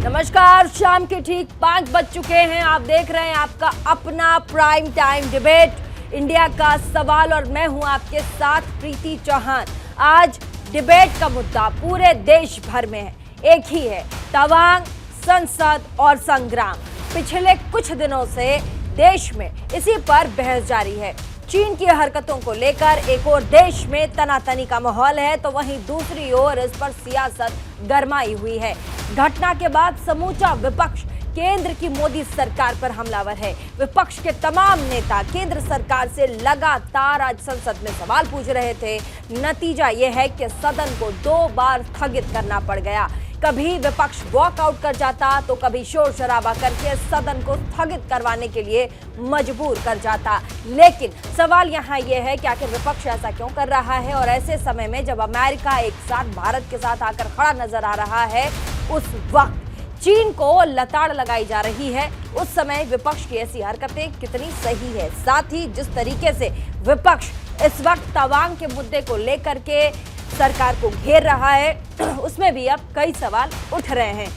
नमस्कार, शाम के ठीक 5 बज चुके हैं। आप देख रहे हैं आपका अपना प्राइम टाइम डिबेट इंडिया का सवाल और मैं हूं आपके साथ प्रीति चौहान। आज डिबेट का मुद्दा पूरे देश भर में है, एक ही है, तवांग, संसद और संग्राम। पिछले कुछ दिनों से देश में इसी पर बहस जारी है। चीन की हरकतों को लेकर एक और देश में तनातनी का माहौल है तो वहीं दूसरी ओर इस पर सियासत गरमाई हुई है। घटना के बाद समूचा विपक्ष केंद्र की मोदी सरकार पर हमलावर है। विपक्ष के तमाम नेता केंद्र सरकार से लगातार आज संसद में सवाल पूछ रहे थे। नतीजा यह है कि सदन को 2 बार स्थगित करना पड़ गया। कभी विपक्ष वॉकआउट कर जाता तो कभी शोर शराबा करके सदन को स्थगित करवाने के लिए मजबूर कर जाता। लेकिन सवाल यहाँ यह है कि आखिर विपक्ष ऐसा क्यों कर रहा है और ऐसे समय में जब अमेरिका एक साथ भारत के साथ आकर खड़ा नजर आ रहा है, उस वक्त चीन को लताड़ लगाई जा रही है। उस समय विपक्ष की ऐसी हरकतें कितनी सही है, साथ ही जिस तरीके से विपक्ष इस वक्त तवांग के मुद्दे को लेकर के सरकार को घेर रहा है, उसमें भी अब कई सवाल उठ रहे हैं।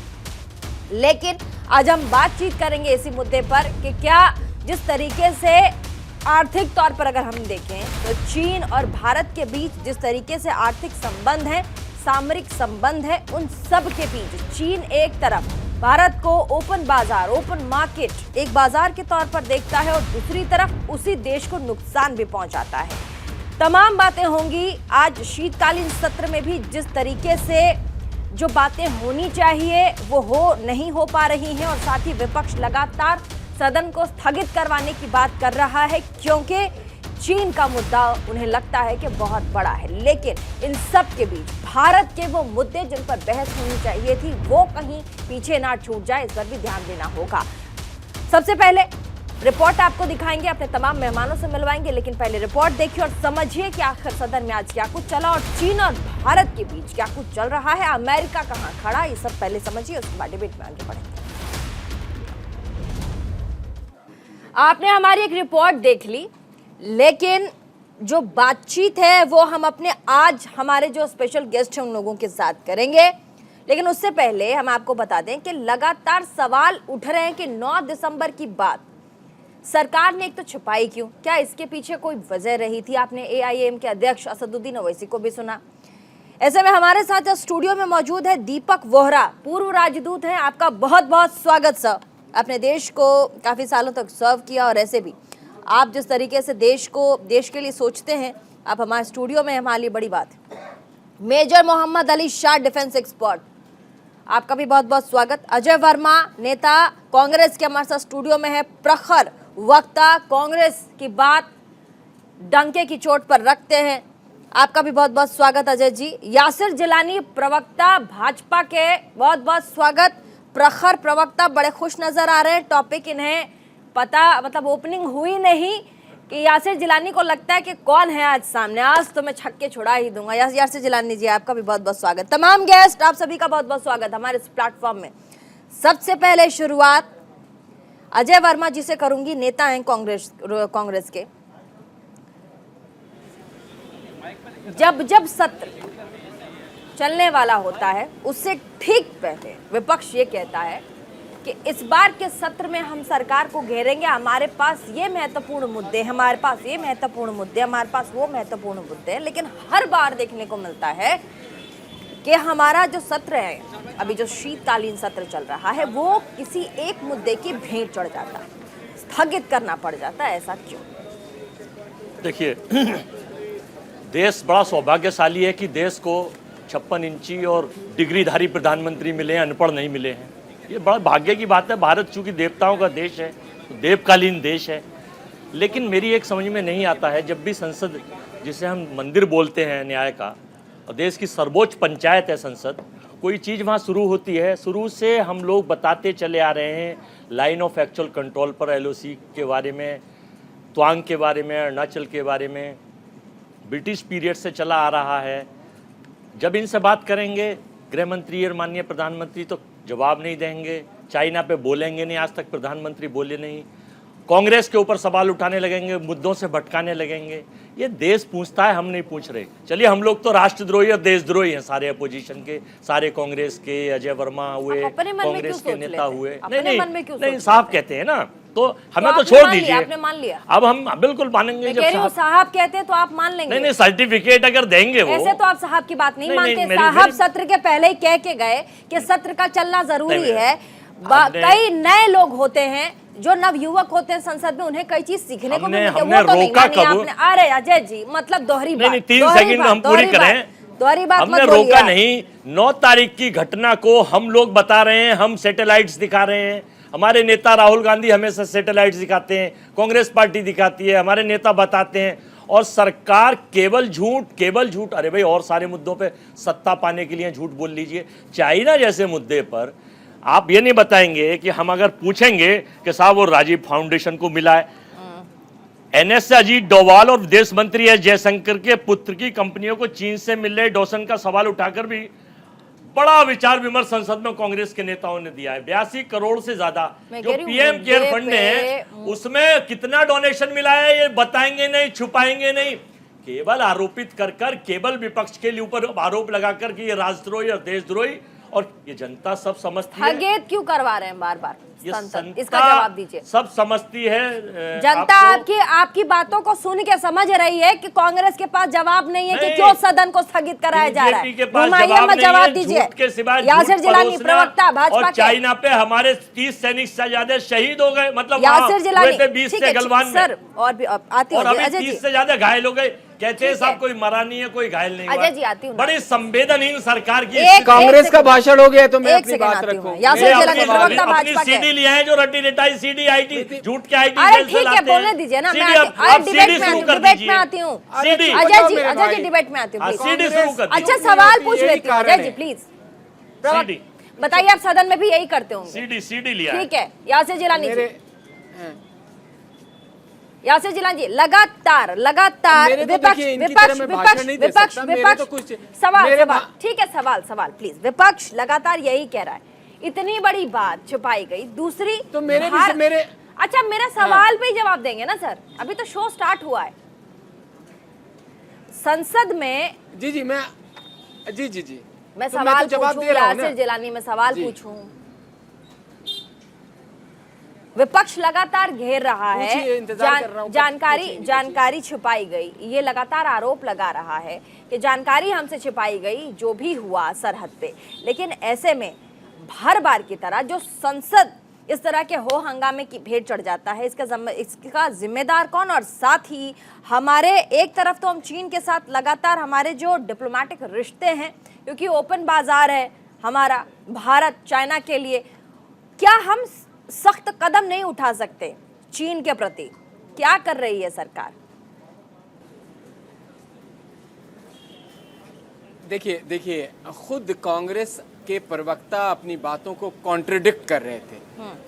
लेकिन आज हम बातचीत करेंगे इसी मुद्दे पर कि क्या जिस तरीके से आर्थिक तौर पर अगर हम देखें तो चीन और भारत के बीच जिस तरीके से आर्थिक संबंध है, सामरिक संबंध है, उन सब के बीच चीन एक तरफ भारत को ओपन बाजार, ओपन मार्केट एक बाजार के तौर पर देखता है और दूसरी तरफ उसी देश को नुकसान भी पहुंचाता है। तमाम बातें होंगी आज शीतकालीन सत्र में भी। जिस तरीके से जो बातें होनी चाहिए वो नहीं हो पा रही हैं और साथ ही विपक्ष लगातार सदन को स्थगित करवाने की बात कर रहा है क्योंकि चीन का मुद्दा उन्हें लगता है कि बहुत बड़ा है। लेकिन इन सब के बीच भारत के वो मुद्दे जिन पर बहस होनी चाहिए थी वो कहीं पीछे ना छूट जाए, इस पर भी ध्यान देना होगा। सबसे पहले रिपोर्ट आपको दिखाएंगे, अपने तमाम मेहमानों से मिलवाएंगे, लेकिन पहले रिपोर्ट देखिए और समझिए कि आखिर सदन में आज क्या कुछ चला और चीन और भारत के बीच क्या कुछ चल रहा है, अमेरिका कहां खड़ा, ये सब पहले समझिए, उसके बाद डिबेट में आगे बढ़ेंगे। आपने हमारी एक रिपोर्ट देख ली, लेकिन जो बातचीत है वो हम अपने आज हमारे जो स्पेशल गेस्ट हैं उन लोगों के साथ करेंगे। लेकिन उससे पहले हम आपको बता दें कि लगातार सवाल उठ रहे हैं कि 9 दिसंबर की बात सरकार ने एक तो छुपाई क्यों, क्या इसके पीछे कोई वजह रही थी? आपने एआईएम के अध्यक्ष असदुद्दीन ओवैसी को भी सुना। ऐसे में हमारे साथ स्टूडियो में मौजूद है दीपक वोहरा, पूर्व राजदूत हैं। आपका बहुत बहुत स्वागत सर। अपने देश को काफी सालों तक सर्व किया और ऐसे भी आप जिस तरीके से देश के लिए सोचते हैं, आप हमारे स्टूडियो में, हमारे लिए बड़ी बात है। Major Mohammad Ali Shah, defence expert, आपका भी बहुत बहुत स्वागत। अजय वर्मा, नेता कांग्रेस के, हमारे साथ स्टूडियो में है। प्रखर वक्ता, कांग्रेस की बात डंके की चोट पर रखते हैं, आपका भी बहुत बहुत स्वागत अजय जी। यासिर जिलानी, प्रवक्ता भाजपा के, बहुत बहुत स्वागत। प्रखर प्रवक्ता, बड़े खुश नजर आ रहे हैं। टॉपिक इन्हें पता, मतलब ओपनिंग हुई नहीं कि यासिर जिलानी को लगता है कि कौन है आज सामने, आज तो मैं छक्के छुड़ा ही दूंगा। यासिर जिलानी जी, आपका भी बहुत बहुत स्वागत। तमाम गेस्ट, आप सभी का बहुत बहुत स्वागत हमारे इस प्लेटफॉर्म में। सबसे पहले शुरुआत अजय वर्मा जी से करूंगी, नेता हैं कांग्रेस के। जब सत्र चलने वाला होता है उससे ठीक पहले विपक्ष ये कहता है कि इस बार के सत्र में हम सरकार को घेरेंगे, हमारे पास ये महत्वपूर्ण मुद्दे, हमारे पास ये महत्वपूर्ण मुद्दे, हमारे पास वो महत्वपूर्ण मुद्दे हैं। लेकिन हर बार देखने को मिलता है कि हमारा जो सत्र है, अभी जो शीतकालीन सत्र चल रहा है, वो किसी एक मुद्दे की भेंट चढ़ जाता है, स्थगित करना पड़ जाता है। ऐसा क्यों? देखिए, देश बड़ा सौभाग्यशाली है कि देश को 56 इंची और डिग्रीधारी प्रधानमंत्री मिले हैं, अनपढ़ नहीं मिले हैं। ये बड़ा भाग्य की बात है। भारत चूंकि देवताओं का देश है, देवकालीन देश है। लेकिन मेरी एक समझ में नहीं आता है, जब भी संसद, जिसे हम मंदिर बोलते हैं न्याय का, और देश की सर्वोच्च पंचायत है संसद, कोई चीज़ वहाँ शुरू होती है, शुरू से हम लोग बताते चले आ रहे हैं लाइन ऑफ एक्चुअल कंट्रोल पर, एलओसी के बारे में, तवांग के बारे में, अरुणाचल के बारे में, ब्रिटिश पीरियड से चला आ रहा है। जब इनसे बात करेंगे गृह मंत्री और माननीय प्रधानमंत्री तो जवाब नहीं देंगे, चाइना पे बोलेंगे नहीं, आज तक प्रधानमंत्री बोले नहीं। कांग्रेस के ऊपर सवाल उठाने लगेंगे, मुद्दों से भटकाने लगेंगे। ये देश पूछता है, हम नहीं पूछ रहे। चलिए, हम लोग तो राष्ट्रद्रोही और देशद्रोही हैं, सारे अपोजिशन के, सारे कांग्रेस के, अजय वर्मा हुए, कांग्रेस के नेता हुए। नहीं, साहब कहते हैं ना, तो हमें तो छोड़ दीजिए। आपने मान लिया, अब हम बिल्कुल मानेंगे। जब साहब कहते हैं तो आप मान लेंगे। नहीं, सर्टिफिकेट अगर देंगे वो। ऐसे तो आप साहब की बात नहीं मानते। साहब सत्र के पहले ही कह के गए कि सत्र का चलना जरूरी है। कई नए लोग होते हैं जो नवयुवक होते हैं संसद में, उन्हें कई चीज सीखने को मिलती है। वो तो नहीं मानी आपने। अरे अजय जी, मतलब दोहरी बात। नहीं, 3 सेकंड में हम पूरी करें। दोहरी बात हमने रोका नहीं। 9 तारीख की घटना को हम लोग बता रहे हैं, हम सैटेलाइट्स दिखा रहे हैं। हमारे नेता राहुल गांधी हमेशा सैटेलाइट्स दिखाते हैं, कांग्रेस पार्टी दिखाती है, हमारे नेता बताते हैं, और सरकार केवल झूठ। अरे भाई, और सारे मुद्दों पे सत्ता पाने के लिए झूठ बोल लीजिए। चाइना जैसे मुद्दे पर आप ये नहीं बताएंगे कि हम अगर पूछेंगे कि साहब वो राजीव फाउंडेशन को मिला है, एनएस अजीत डोवाल और विदेश मंत्री एस जयशंकर के पुत्र की कंपनियों को चीन से मिल रहे डोसन का सवाल उठाकर भी बड़ा विचार विमर्श संसद में कांग्रेस के नेताओं ने दिया है। 82 करोड़ से ज्यादा जो पीएम केयर फंड है, उसमें कितना डोनेशन मिला है ये बताएंगे नहीं, छुपाएंगे नहीं। केवल आरोपित कर केवल विपक्ष के ऊपर आरोप लगाकर कि ये राष्ट्रद्रोही और देशद्रोही, और ये जनता सब समझती है। स्थगित क्यों करवा रहे हैं बार बार संसद? इसका जवाब दीजिए। सब समझती है जनता। आपकी बातों को सुन के समझ रही है कि कांग्रेस के पास जवाब नहीं है कि क्यों सदन को स्थगित कराया जा रहा है। जवाब दीजिए। यासिर जिलानी, प्रवक्ता भाजपा और चाइना पे हमारे 30 सैनिक ज्यादा शहीद हो गए, मतलब यासिर जिलानी 20 से गलवान सर, और भी आती और अभी 30 से ज्यादा घायल हो गए। कहते हैं साहब कोई मरा नहीं है, कोई घायल नहीं हुआ। अजय जी, आती हूँ। बड़ी संवेदनहीन सरकार की। कांग्रेस का भाषण हो गया तो मैं अपनी बात रखूं। अपनी सीडी लिया है जो रटी रिटाई सीडी आईटी झूठ के आईटी। अरे ठीक है, बोलने दीजिए ना। मैं डिबेट में आती हूँ। अजय जी डिबेट में आती हूँ। सीडी शुरू कर। अच्छा, सवाल पूछ लेती हूँ अजय जी, प्लीज बताइए। आप सदन में भी यही करते होंगे। सीडी लिया, ठीक है। यासिर जिलानी जी, यासिर जिलानी जी, लगातार विपक्ष सवाल ठीक है, सवाल प्लीज। विपक्ष लगातार यही कह रहा है, इतनी बड़ी बात छुपाई गई। दूसरी तो मेरे अच्छा, मेरा सवाल पे ही जवाब देंगे ना सर? अभी तो शो स्टार्ट हुआ है संसद में। जी मैं सवाल पूछूं यासिर जिलानी, मैं सवाल पूछूं। विपक्ष लगातार घेर रहा है, जानकारी छिपाई गई, ये लगातार आरोप लगा रहा है कि जानकारी हमसे छिपाई गई जो भी हुआ सरहद पे। लेकिन ऐसे में हर बार की तरह जो संसद इस तरह के हो हंगामे की भेंट चढ़ जाता है, इसका जिम्मेदार कौन? और साथ ही हमारे एक तरफ तो हम चीन के साथ लगातार हमारे जो डिप्लोमेटिक रिश्ते हैं, क्योंकि ओपन बाजार है हमारा भारत चाइना के लिए, क्या हम सख्त कदम नहीं उठा सकते चीन के प्रति? क्या कर रही है सरकार? देखिए खुद कांग्रेस के प्रवक्ता अपनी बातों को कॉन्ट्रडिक्ट कर रहे थे,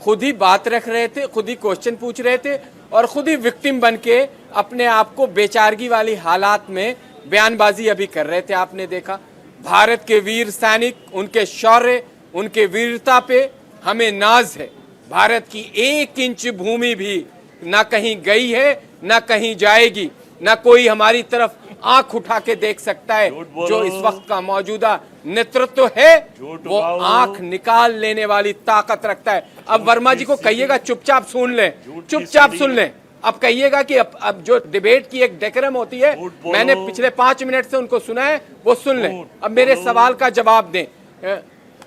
खुद ही बात रख रहे थे, खुद ही क्वेश्चन पूछ रहे थे, और खुद ही विक्टिम बन के अपने आप को बेचारगी वाली हालात में बयानबाजी अभी कर रहे थे। आपने देखा भारत के वीर सैनिक, उनके शौर्य, उनके वीरता पे हमें नाज है। भारत की 1 इंच भूमि भी ना कहीं गई है, ना कहीं जाएगी, ना कोई हमारी तरफ आंख उठा के देख सकता है। जो इस वक्त का मौजूदा नेतृत्व है वो आंख निकाल लेने वाली ताकत रखता है। अब वर्मा जी को कहिएगा चुपचाप सुन लें, चुपचाप सुन लें। अब कहिएगा कि अब जो डिबेट की एक डेकोरम होती है, मैंने पिछले 5 मिनट से उनको सुना है, वो सुन लें। अब मेरे सवाल का जवाब दें,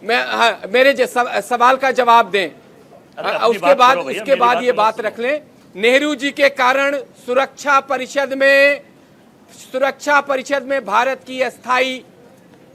मेरे सवाल का जवाब दें। उसके बाद ये बात रख लें, नेहरू जी के कारण सुरक्षा परिषद में भारत की अस्थायी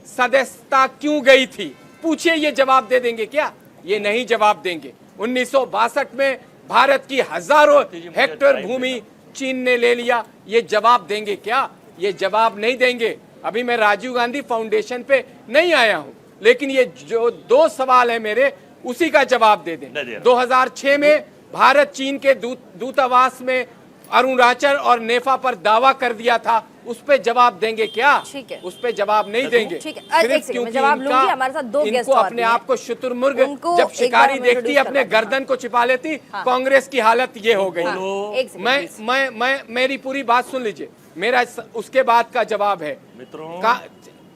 सदस्यता क्यों गई थी? पूछिए, ये जवाब दे देंगे क्या? ये नहीं जवाब देंगे। 1962 में भारत की हजारों हेक्टेयर भूमि चीन ने ले लिया, ये जवाब देंगे क्या? ये जवाब नहीं देंगे। अभी मैं राजीव गांधी फाउंडेशन पे नहीं आया हूं, लेकिन ये जो 2 सवाल है मेरे, उसी का जवाब दे दें। 2006 में भारत चीन के दूतावास में अरुणाचल और नेफा पर दावा कर दिया था, उस पे जवाब देंगे क्या? ठीक है, उस पे जवाब नहीं देंगे। ठीक है, एक सेकंड में जवाब लूंगी। हमारे साथ दो गेस्ट इनको और अपने भी हैं। आप को शुतुरमुर्ग उनको जब एक बार शिकारी हम देखती introduce अपने करवाते हैं। गर्दन को छिपा लेती, हाँ। कांग्रेस की हालत ये हो गई। एक सेकंड प्लीज। मेरी पूरी बात सुन लीजिए, मेरा उसके बाद का जवाब है। मित्रों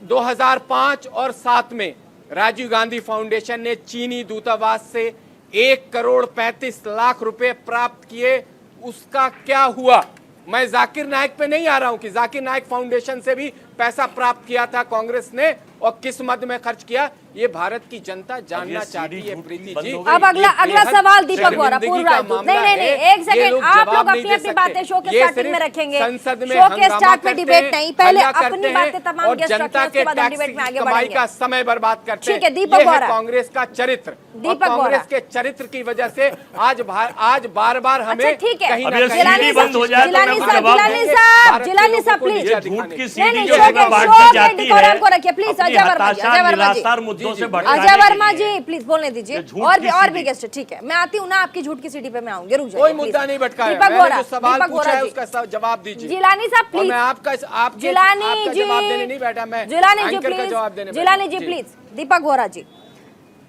2005 और 7 में राजीव गांधी फाउंडेशन ने चीनी दूतावास से 1,35,00,000 रुपए प्राप्त किए, उसका क्या हुआ? मैं जाकिर नाइक पे नहीं आ रहा हूं कि जाकिर नाइक फाउंडेशन से भी पैसा प्राप्त किया था कांग्रेस ने और किस मद में खर्च किया, ये भारत की जनता जानना चाहती है। प्रीति जी, अब अगला सवाल दीपक वोरा, पूर्व राजदूत। नहीं, एक सेकंड, आप लोग अपनी अपनी बातें शो के स्टार्टिंग में रखेंगे, संसद में शो के स्टार्ट में डिबेट नहीं, पहले अपनी बातें तमाम और गेस्ट जनता रखें, के उसके बाद हम टैक्स डिबेट में आगे की कमाई बढ़ेंगे। का समय बर्बाद करते हैं। ठीक है, दीपक वोरा। कांग्रेस का चरित्र, दीपक वोरा। कांग्रेस के चरित्र की वजह से आज बार बार हमें अच्छा, ठीक है, कहीं ना अब ये कहीं सीडी बंद हो जाए तो मैं कुछ जवाब दूं। जिलानी साहब प्लीज, ये झूठ की सीडी नहीं, जो शो है के बांटती जाती डिकोरम को है, रखिए प्लीज। अपनी अजय वर्मा जी, हताशा, अजय वर्मा जी, निराशार मुद्दों से अजय भटकाने वर्मा के लिए। जी प्लीज बोलने दीजिए। ये झूठ और की भी सीडी। गेस्ट, ठीक है, मैं आती हूँ ना आपकी झूठ की सीडी पे, मैं आऊंगी, रुक जाइए कोई प्लीज। मुद्दा नहीं भटकाया। दीपक मैंने वोरा, जो सवाल दीपक पूछा वोरा है जी, उसका जवाब दीजिए। जिलानी साहब और प्लीज, मैं आपका जिलानी जी, जवाब देने नहीं बैठा, मैं जिलानी जी एंकर का जवाब देने प्लीज, बैठा। जिलानी जी प्लीज, दीपक वोरा जी,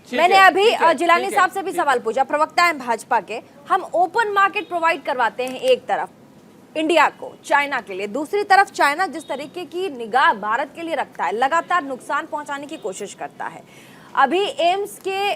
ठीक मैंने है, अभी ठीक है, जिलानी ठीक साहब है, से भी ठीक है। सवाल पूछा, प्रवक्ता है भाजपा के, हम ओपन मार्केट प्रोवाइड करवाते हैं एक तरफ इंडिया को, चाइना के लिए, दूसरी तरफ चाइना जिस तरीके की निगाह भारत के लिए रखता है, लगातार नुकसान पहुंचाने की कोशिश करता है। अभी एम्स के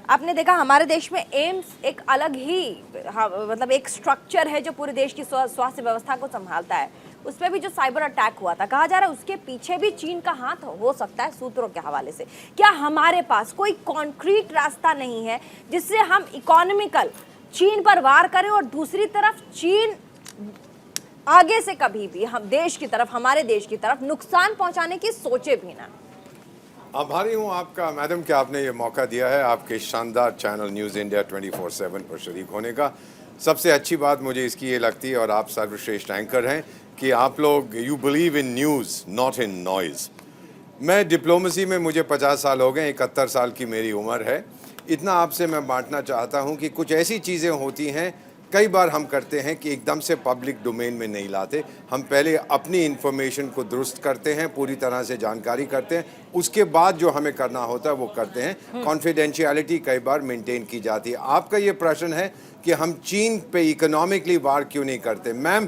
आपने देखा, हमारे देश में एम्स एक अलग ही मतलब एक स्ट्रक्चर है जो पूरे देश की स्वास्थ्य व्यवस्था को संभालता है। उस पर भी जो साइबर अटैक हुआ था, कहा जा रहा है उसके पीछे भी चीन का हाथ हो सकता है, सूत्रों के हवाले से। क्या हमारे पास कोई कॉन्क्रीट रास्ता नहीं है जिससे हम इकोनॉमिकल चीन पर वार करें और दूसरी तरफ चीन आगे से कभी भी हम देश की तरफ, हमारे देश की तरफ नुकसान पहुंचाने की सोचे भी ना? आभारी हूँ आपका मैडम कि आपने ये मौका दिया है आपके शानदार चैनल न्यूज़ इंडिया 24/7 पर शरीक होने का। सबसे अच्छी बात मुझे इसकी ये लगती है, और आप सर्वश्रेष्ठ एंकर हैं, कि आप लोग you believe in news not in noise. मैं डिप्लोमेसी में मुझे 50 साल हो गए, 71 साल की मेरी उम्र है। इतना आपसे मैं बांटना चाहता हूँ कि कुछ ऐसी चीज़ें होती हैं, कई बार हम करते हैं कि एकदम से पब्लिक डोमेन में नहीं लाते। हम पहले अपनी इन्फॉर्मेशन को दुरुस्त करते हैं, पूरी तरह से जानकारी करते हैं, उसके बाद जो हमें करना होता है वो करते हैं। कॉन्फिडेंशियलिटी कई बार मेंटेन की जाती है। आपका ये प्रश्न है कि हम चीन पे इकोनॉमिकली वार क्यों नहीं करते। मैम,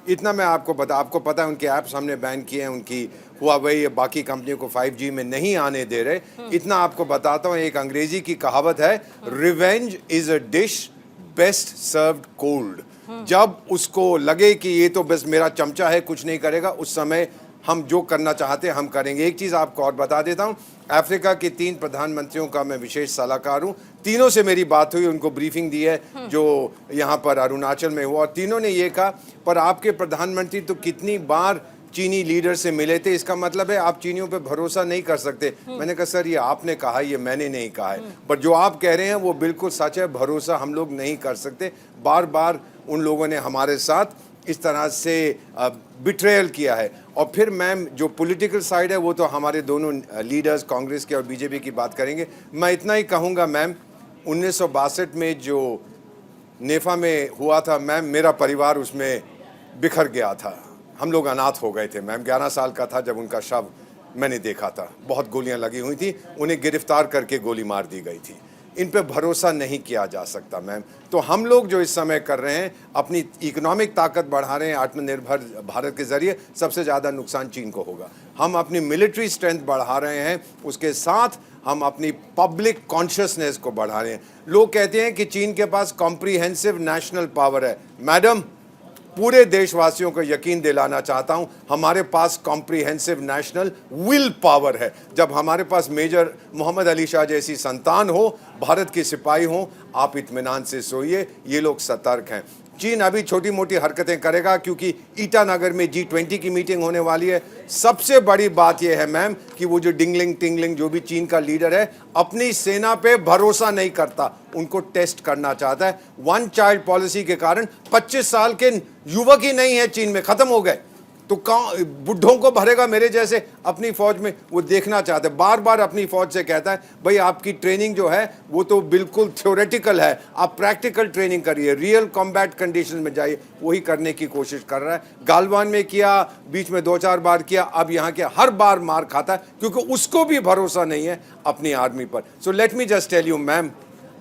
इतना मैं आपको पता है उनके ऐप्स हमने बैन किए हैं, उनकी हुआवेई बाकी कंपनियों को 5G में नहीं आने दे रहे। इतना आपको बताता हूँ, एक अंग्रेजी की कहावत है, revenge is a dish best served cold. जब उसको लगे कि ये तो बस मेरा चमचा है, कुछ नहीं करेगा, उस समय हम जो करना चाहते हैं हम करेंगे। एक चीज़ आपको और बता देता हूँ, अफ्रीका के 3 प्रधानमंत्रियों का मैं विशेष सलाहकार हूँ। तीनों से मेरी बात हुई, उनको ब्रीफिंग दी है जो यहाँ पर अरुणाचल में हुआ, और तीनों ने ये कहा, पर आपके प्रधानमंत्री तो कितनी बार चीनी लीडर से मिले थे, इसका मतलब है आप चीनियों पे भरोसा नहीं कर सकते। मैंने कहा सर, ये आपने कहा, ये मैंने नहीं कहा है, पर जो आप कह रहे हैं वो बिल्कुल सच है, भरोसा हम लोग नहीं कर सकते। बार बार उन लोगों ने हमारे साथ इस तरह से बिट्रेयल किया है। और फिर मैम, जो पॉलिटिकल साइड है वो तो हमारे दोनों लीडर्स कांग्रेस के और बीजेपी की बात करेंगे। मैं इतना ही कहूँगा मैम, 1962 में जो नेफा में हुआ था मैम, मेरा परिवार उसमें बिखर गया था, हम लोग अनाथ हो गए थे मैम। 11 साल का था जब उनका शव मैंने देखा था, बहुत गोलियां लगी हुई थी, उन्हें गिरफ्तार करके गोली मार दी गई थी। इन पे भरोसा नहीं किया जा सकता मैम। तो हम लोग जो इस समय कर रहे हैं, अपनी इकोनॉमिक ताकत बढ़ा रहे हैं, आत्मनिर्भर भारत के जरिए, सबसे ज़्यादा नुकसान चीन को होगा। हम अपनी मिलिट्री स्ट्रेंथ बढ़ा रहे हैं, उसके साथ हम अपनी पब्लिक कॉन्शियसनेस को बढ़ा रहे हैं। लोग कहते हैं कि चीन के पास कॉम्प्रिहेंसिव नेशनल पावर है। मैडम, पूरे देशवासियों को यकीन दिलाना चाहता हूं, हमारे पास कॉम्प्रिहेंसिव नेशनल विल पावर है। जब हमारे पास मेजर मोहम्मद अली शाह जैसी संतान हो, भारत के सिपाही हो, आप इत्मीनान से सोइए, ये लोग सतर्क हैं। चीन अभी छोटी मोटी हरकतें करेगा क्योंकि ईटानगर में G20 की मीटिंग होने वाली है। सबसे बड़ी बात यह है मैम कि वो जो डिंगलिंग टिंगलिंग जो भी चीन का लीडर है, अपनी सेना पे भरोसा नहीं करता, उनको टेस्ट करना चाहता है। 1 चाइल्ड पॉलिसी के कारण 25 साल के युवक ही नहीं है चीन में, खत्म हो गए। तो कहाँ बुढ़ों को भरेगा मेरे जैसे अपनी फौज में? वो देखना चाहते, बार बार अपनी फौज से कहता है भाई आपकी ट्रेनिंग जो है वो तो बिल्कुल थ्योरेटिकल है, आप प्रैक्टिकल ट्रेनिंग करिए, रियल कॉम्बैट कंडीशन में जाइए। वही करने की कोशिश कर रहा है। गालवान में किया, बीच में 2-4 बार किया, अब यहाँ के हर बार मार खाता है क्योंकि उसको भी भरोसा नहीं है अपनी आर्मी पर। So let me just tell you ma'am,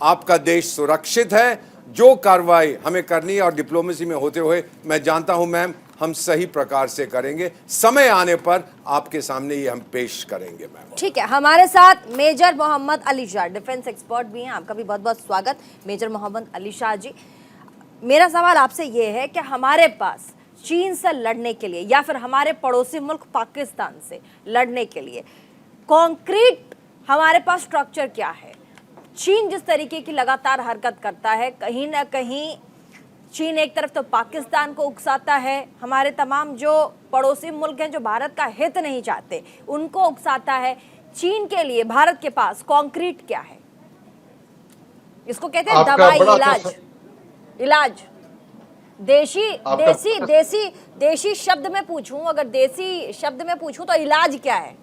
आपका देश सुरक्षित है। जो कार्रवाई हमें करनी है और डिप्लोमेसी में होते हुए मैं जानता हूं मैम हम सही प्रकार से करेंगे, समय आने पर आपके सामने ये हम पेश करेंगे मैम। ठीक है, हमारे साथ major Mohammad Ali Shah, defence expert भी हैं। आपका भी बहुत बहुत स्वागत मेजर मोहम्मद अली शाह जी। मेरा सवाल आपसे ये है कि हमारे पास चीन से लड़ने के लिए या फिर हमारे पड़ोसी मुल्क पाकिस्तान से लड़ने के लिए कॉन्क्रीट हमारे पास स्ट्रक्चर क्या है? चीन जिस तरीके की लगातार हरकत करता है, कहीं ना कहीं चीन एक तरफ तो पाकिस्तान को उकसाता है, हमारे तमाम जो पड़ोसी मुल्क हैं जो भारत का हित नहीं चाहते उनको उकसाता है। चीन के लिए भारत के पास कॉन्क्रीट क्या है? इसको कहते हैं दवाई, इलाज। देशी शब्द में पूछूं, अगर देसी शब्द में पूछूं तो इलाज क्या है?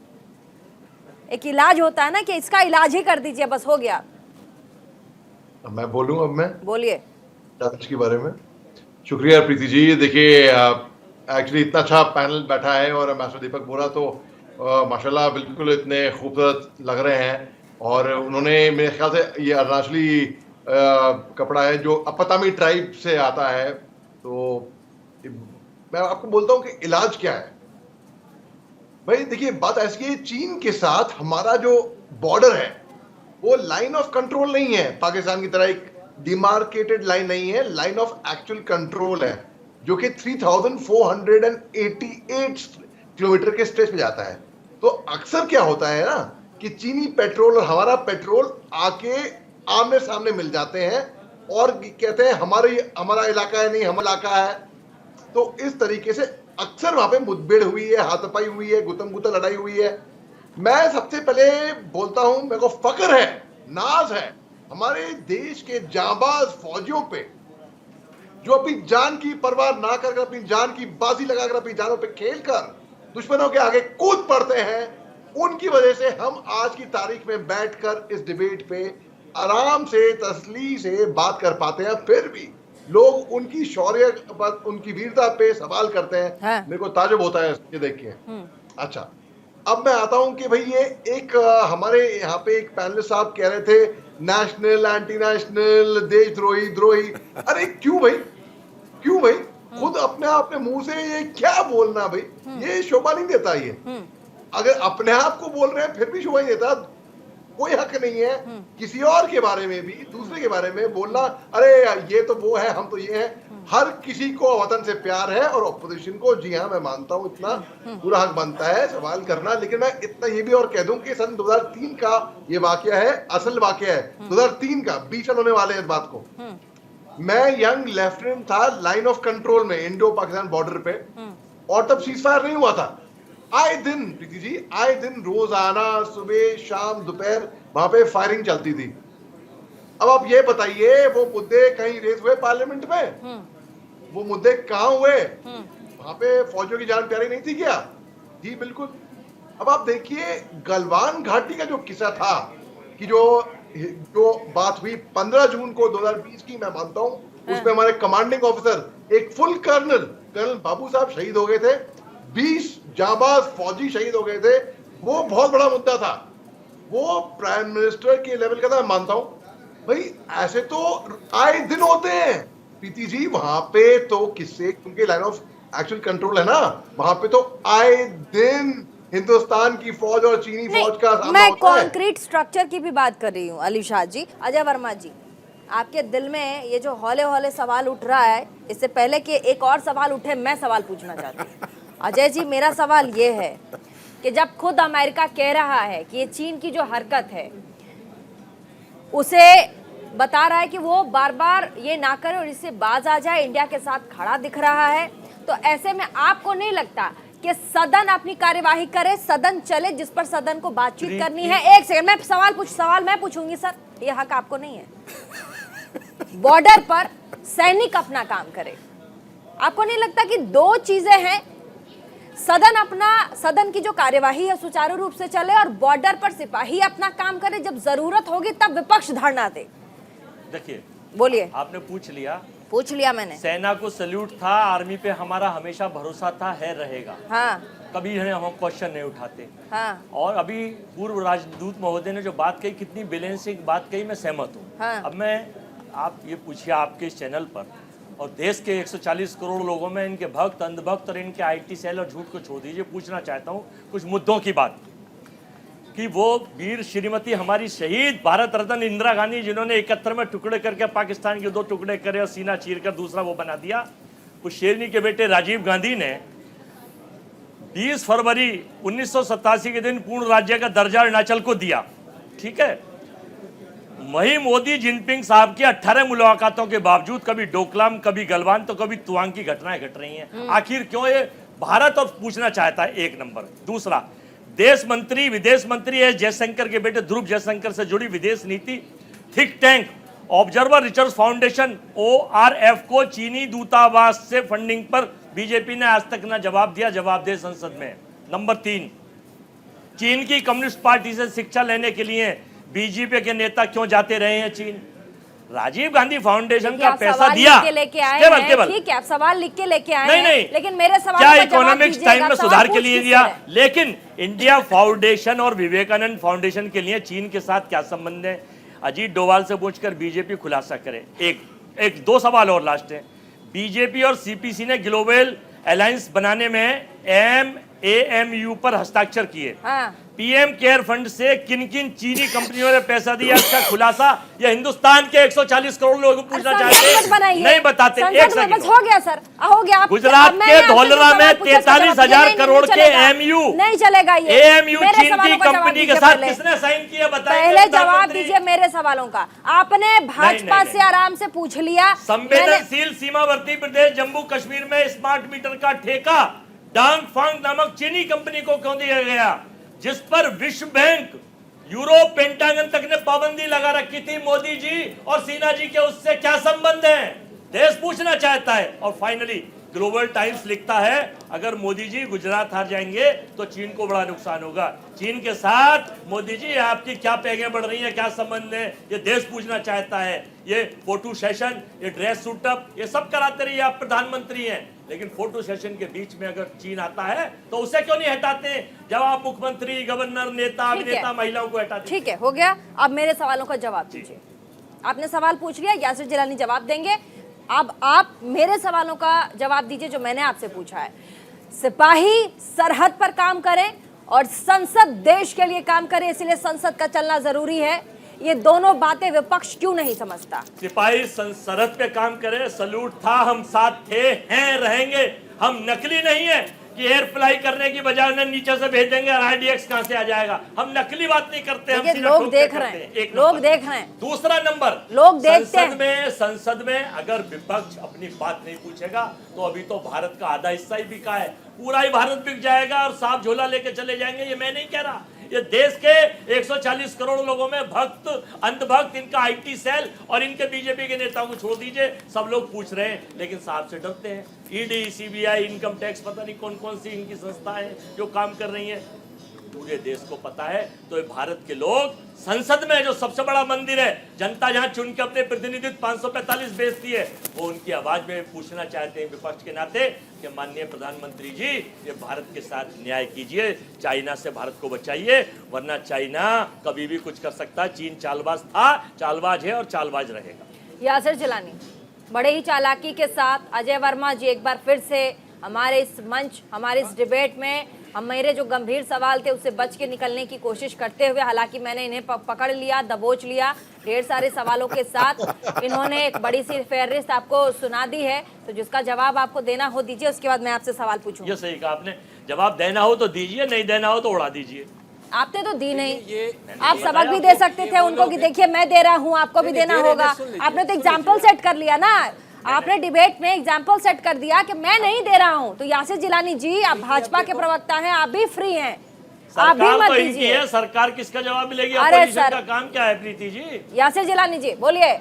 एक इलाज होता है ना कि इसका इलाज ही कर दीजिए बस हो गया। मैं बोलूं अब? मैं बोलिए इलाज के बारे में। शुक्रिया प्रीति जी। देखिए एक्चुअली इतना अच्छा पैनल बैठा है और मास्टर दीपक बोरा तो माशाल्लाह बिल्कुल इतने खूबसूरत लग रहे हैं। और उन्होंने मेरे ख्याल से ये अरुणाचली कपड़ा है जो अपतामी ट्राइब से आता है। तो मैं आपको बोलता हूँ कि इलाज क्या है। भाई देखिए बात ऐसी है, चीन के साथ हमारा जो बॉर्डर है वो लाइन ऑफ कंट्रोल नहीं है, पाकिस्तान की तरह एक डिमार्केटेड लाइन नहीं है, लाइन ऑफ एक्चुअल कंट्रोल है जो कि 3488 किलोमीटर के स्ट्रेच पे जाता है। तो अक्सर क्या होता है ना कि चीनी पेट्रोल और हमारा पेट्रोल आके आमने सामने मिल जाते हैं और कहते हैं हमारा इलाका है, नहीं हमारा इलाका है। तो इस तरीके से अक्सर वहां पे मुठभेड़ हुई है, हाथापाई हुई है, गुतम गुता लड़ाई हुई है। मैं सबसे पहले बोलता हूं, मेरे को फक्र है, नाज है हमारे देश के जांबाज फौजियों पे जो अपनी जान की परवाह ना कर, अपनी जान की बाजी लगाकर, अपनी जानों पे खेलकर दुश्मनों के आगे कूद पड़ते हैं। उनकी वजह से हम आज की तारीख में बैठकर इस डिबेट पे आराम से तसल्ली से बात कर पाते हैं। फिर भी लोग उनकी शौर्य पर, उनकी वीरता पे सवाल करते हैं। हाँ। मेरे को ताजुब होता है ये देख के। अच्छा, अब मैं आता हूं कि भाई ये एक हमारे यहाँ पे एक पैनलिस्ट साहब कह रहे थे नेशनल, एंटी नेशनल, देशद्रोही। अरे क्यों भाई, क्यों भाई? खुद अपने मुंह से ये क्या बोलना भाई, ये शोभा नहीं देता। ये अगर अपने आप को बोल रहे हैं फिर भी शोभा नहीं देता। कोई हक नहीं है किसी और के बारे में भी, दूसरे के बारे में बोलना, अरे ये तो वो है, हम तो ये हैं। हर किसी को वतन से प्यार है और ऑपोजिशन को, जी हाँ मैं मानता हूँ, इतना पूरा हक बनता है सवाल करना। लेकिन मैं इतना ये भी और कह दूं कि सन 2003 का ये वाकया है, असल वाकया है 2003 का, 20 साल होने वाले हैं इस बात को। मैं यंग लेफ्टिनेंट था लाइन ऑफ कंट्रोल में, इंडो पाकिस्तान बॉर्डर पे, और तब सीजफायर नहीं हुआ था। आए दिन प्रीति जी, आए दिन रोजाना सुबह शाम दोपहर वहां पे फायरिंग चलती थी। अब आप ये बताइए वो मुद्दे कहीं रेज हुए पार्लियामेंट में? वो मुद्दे कहां हुए? वहां पे फौजियों की जान प्यारी नहीं थी क्या? जी बिल्कुल। अब आप देखिए गलवान घाटी का जो किस्सा था कि जो बात हुई 15 जून को 2020 की, मैं मानता हूं उसमें हमारे कमांडिंग ऑफिसर एक फुल कर्नल बाबू साहब शहीद हो गए थे, 20 जांबाज फौजी शहीद हो गए थे। वो बहुत बड़ा मुद्दा था, वो प्राइम मिनिस्टर के लेवल का था, मैं मानता हूं। भाई ऐसे तो आए दिन होते हैं प्रीति जी, वहां पे तो किससे, क्योंकि लाइन ऑफ एक्चुअल कंट्रोल है ना, वहां पे तो आए दिन हिंदुस्तान की फौज और चीनी फौज का सामना मैं होता है। कॉन्क्रीट स्ट्रक्चर की भी बात कर रही हूँ अली शाह जी। अजय वर्मा जी, आपके दिल में ये जो हौले हौले सवाल उठ रहा है, इससे पहले कि एक और सवाल उठे, मैं सवाल पूछना चाहती हूँ। अजय जी, मेरा सवाल ये है कि जब खुद अमेरिका कह रहा है कि ये चीन की जो हरकत है उसे बता रहा है कि वो बार बार ये ना करे और इससे बाज आ जाए, इंडिया के साथ खड़ा दिख रहा है, तो ऐसे में आपको नहीं लगता कि सदन अपनी कार्यवाही करे, सदन चले जिस पर सदन को बातचीत करनी है? एक सेकंड, मैं सवाल मैं पूछूंगी सर, ये हक आपको नहीं है। बॉर्डर पर सैनिक अपना काम करे, आपको नहीं लगता कि दो चीजें हैं सदन की जो कार्यवाही है सुचारू रूप से चले और बॉर्डर पर सिपाही अपना काम करे, जब जरूरत होगी तब विपक्ष धरना दे। देखिए, बोलिए। आपने पूछ लिया मैंने। सेना को सैल्यूट था, आर्मी पे हमारा हमेशा भरोसा था, है, रहेगा। हाँ। कभी हम क्वेश्चन नहीं उठाते। हाँ। और अभी पूर्व राजदूत महोदय ने जो बात कही, कितनी बैलेंसिंग बात कही, मैं सहमत हूँ। हाँ। अब आप ये पूछिए आपके इस चैनल पर, और देश के 140 करोड़ लोगों में इनके भक्त, अंधभक्त और इनके IT सेल और झूठ को छोड़ दीजिए, पूछना चाहता हूँ कुछ मुद्दों की बात, कि वो वीर श्रीमती हमारी शहीद भारत रत्न इंदिरा गांधी, जिन्होंने 71 में टुकड़े करके पाकिस्तान के 2 टुकड़े करे और सीना चीर कर दूसरा वो बना दिया, उस शेरनी के बेटे राजीव गांधी ने 20 फरवरी 1987 के दिन पूर्ण राज्य का दर्जा अरुणाचल को दिया। ठीक है, वही मोदी जिनपिंग साहब की 18 मुलाकातों के बावजूद कभी डोकलाम, कभी गलवान, तो कभी तुआंग की घटनाएं घट रही हैं। आखिर क्यों ये भारत और पूछना चाहता है, एक नंबर। दूसरा, देश मंत्री, विदेश मंत्री एस जयशंकर के बेटे ध्रुव जयशंकर से जुड़ी विदेश नीति think tank observer research foundation ORF को चीनी दूतावास से फंडिंग पर बीजेपी ने आज तक ना जवाब दिया, जवाब दे संसद में। नंबर 3, चीन की कम्युनिस्ट पार्टी से शिक्षा लेने के लिए बीजेपी के नेता क्यों जाते रहे हैं चीन? राजीव गांधी फाउंडेशन का पैसा दिया, लेके आए हैं, ठीक है, आप सवाल लिख के लेके आए हैं, नहीं, लेकिन मेरे सवाल क्या इकोनॉमिक्स टाइम में सुधार के लिए दिया, लेकिन इंडिया फाउंडेशन और विवेकानंद फाउंडेशन के लिए चीन के साथ क्या संबंध है? अजीत डोभाल से पूछकर बीजेपी खुलासा करे। एक 2 सवाल और लास्ट है। बीजेपी और CPC ने ग्लोबल अलायंस बनाने में MAMU पर हस्ताक्षर किए। हाँ। PM केयर फंड से किन किन चीनी कंपनियों ने पैसा दिया, इसका खुलासा यह हिंदुस्तान के 140 करोड़ लोगों को पूछना चाहते हैं, नहीं बताते। एक सेकंड, हो गया सर, हो गया। गुजरात के धौलरा में 43,000 करोड़ के AMU नहीं चलेगा ये। AMU चीन की कंपनी के साथ किसने साइन किया, बताइए। पहले जवाब दीजिए मेरे सवालों का। आपने भाजपा से आराम से पूछ लिया। संवेदनशील सीमावर्ती प्रदेश जम्मू कश्मीर में स्मार्ट मीटर का ठेका डांग फांग नामक चीनी कंपनी को क्यों दिया गया, जिस पर विश्व बैंक, यूरोप, पेंटागन तक ने पाबंदी लगा रखी थी? मोदी जी और सिन्हा जी के उससे क्या संबंध है, देश पूछना चाहता है। और फाइनली ग्लोबल टाइम्स लिखता है, अगर मोदी जी गुजरात हार जाएंगे तो चीन को बड़ा नुकसान होगा। चीन के साथ मोदी जी आपकी क्या पैगें बढ़ रही हैं, क्या संबंध है, ये देश पूछना चाहता है। ये फोटो सेशन, ये ड्रेस सूटअप, ये सब कराते रहिए, आप प्रधानमंत्री हैं, लेकिन फोटो सेशन के बीच में अगर चीन आता है तो उसे क्यों नहीं हटाते, जब आप मुख्यमंत्री, गवर्नर, नेता, अभिनेता, महिलाओं को हटाते? ठीक है, हो गया। अब मेरे सवालों का जवाब दीजिए। आपने सवाल पूछ लिया, यासिर जिलानी जवाब देंगे। अब आप मेरे सवालों का जवाब दीजिए जो मैंने आपसे पूछा है। सिपाही सरहद पर काम करें और संसद देश के लिए काम करे, इसलिए संसद का चलना जरूरी है। ये दोनों बातें विपक्ष क्यों नहीं समझता? सिपाही सरहद पे काम करे, सलूट था, हम साथ थे, हैं, रहेंगे। हम नकली नहीं है कि एयर फ्लाई करने की बजाय उन्हें नीचे से भेज देंगे और RDX कहां से आ जाएगा। हम नकली बात नहीं करते, हम सीधा लोग देख रहे हैं, लोग देख रहे हैं। दूसरा नंबर, लोग देखते हैं। संसद में अगर विपक्ष अपनी बात नहीं पूछेगा तो अभी तो भारत का आधा हिस्सा ही बिका है, पूरा ही भारत बिक जाएगा और साफ झोला लेके चले जाएंगे। ये मैं नहीं कह रहा, ये देश के 140 करोड़ लोगों में भक्त, अंधभक्त, इनका IT सेल और इनके बीजेपी के नेताओं को छोड़ दीजिए, सब लोग पूछ रहे हैं लेकिन साहब से डरते हैं। ED, CBI, इनकम टैक्स, पता नहीं कौन कौन सी इनकी संस्थाएं हैं जो काम कर रही हैं, पूरे देश को पता है। तो ये भारत के लोग संसद में, जो सबसे बड़ा मंदिर है, जनता जहां चुन के अपने प्रतिनिधित्व 545 भेजती है, वो उनकी आवाज में पूछना चाहते हैं विपक्ष के नाते कि माननीय प्रधानमंत्री जी, ये भारत के साथ न्याय कीजिए, चाइना से भारत को बचाइए, वरना चाइना कभी भी कुछ कर सकता है। चीन चालबाज था, चालबाज है और चालबाज रहेगा। यासिर जिलानी बड़े ही चालाकी के साथ अजय वर्मा जी एक बार फिर से हमारे इस मंच, हमारे इस डिबेट में मेरे जो गंभीर सवाल थे उससे बच के निकलने की कोशिश करते हुए, हालांकि मैंने इन्हें पकड़ लिया, दबोच लिया ढेर सारे सवालों के साथ। इन्होंने एक बड़ी सी फेयरिस्ट आपको सुना दी है, तो जिसका जवाब आपको देना हो दीजिए, उसके बाद मैं आपसे सवाल पूछूंगा। ये सही कहा आपने, जवाब देना हो तो दीजिए, नहीं देना हो तो उड़ा दीजिए। आपने तो दी नहीं, आप सबक भी दे सकते थे उनको कि देखिए मैं दे रहा हूँ, आपको भी देना होगा। आपने तो एग्जाम्पल सेट कर लिया ना, आपने डिबेट में एग्जाम्पल सेट कर दिया कि मैं नहीं दे रहा हूं। तो यासिर जिलानी जी, आप भाजपा के प्रवक्ता हैं, आप भी फ्री हैं, आप भी मत दीजिए। सरकार किसका जवाब मिलेगी? अरे सर का काम क्या है प्रीति जी? यासिर जिलानी जी बोलिए।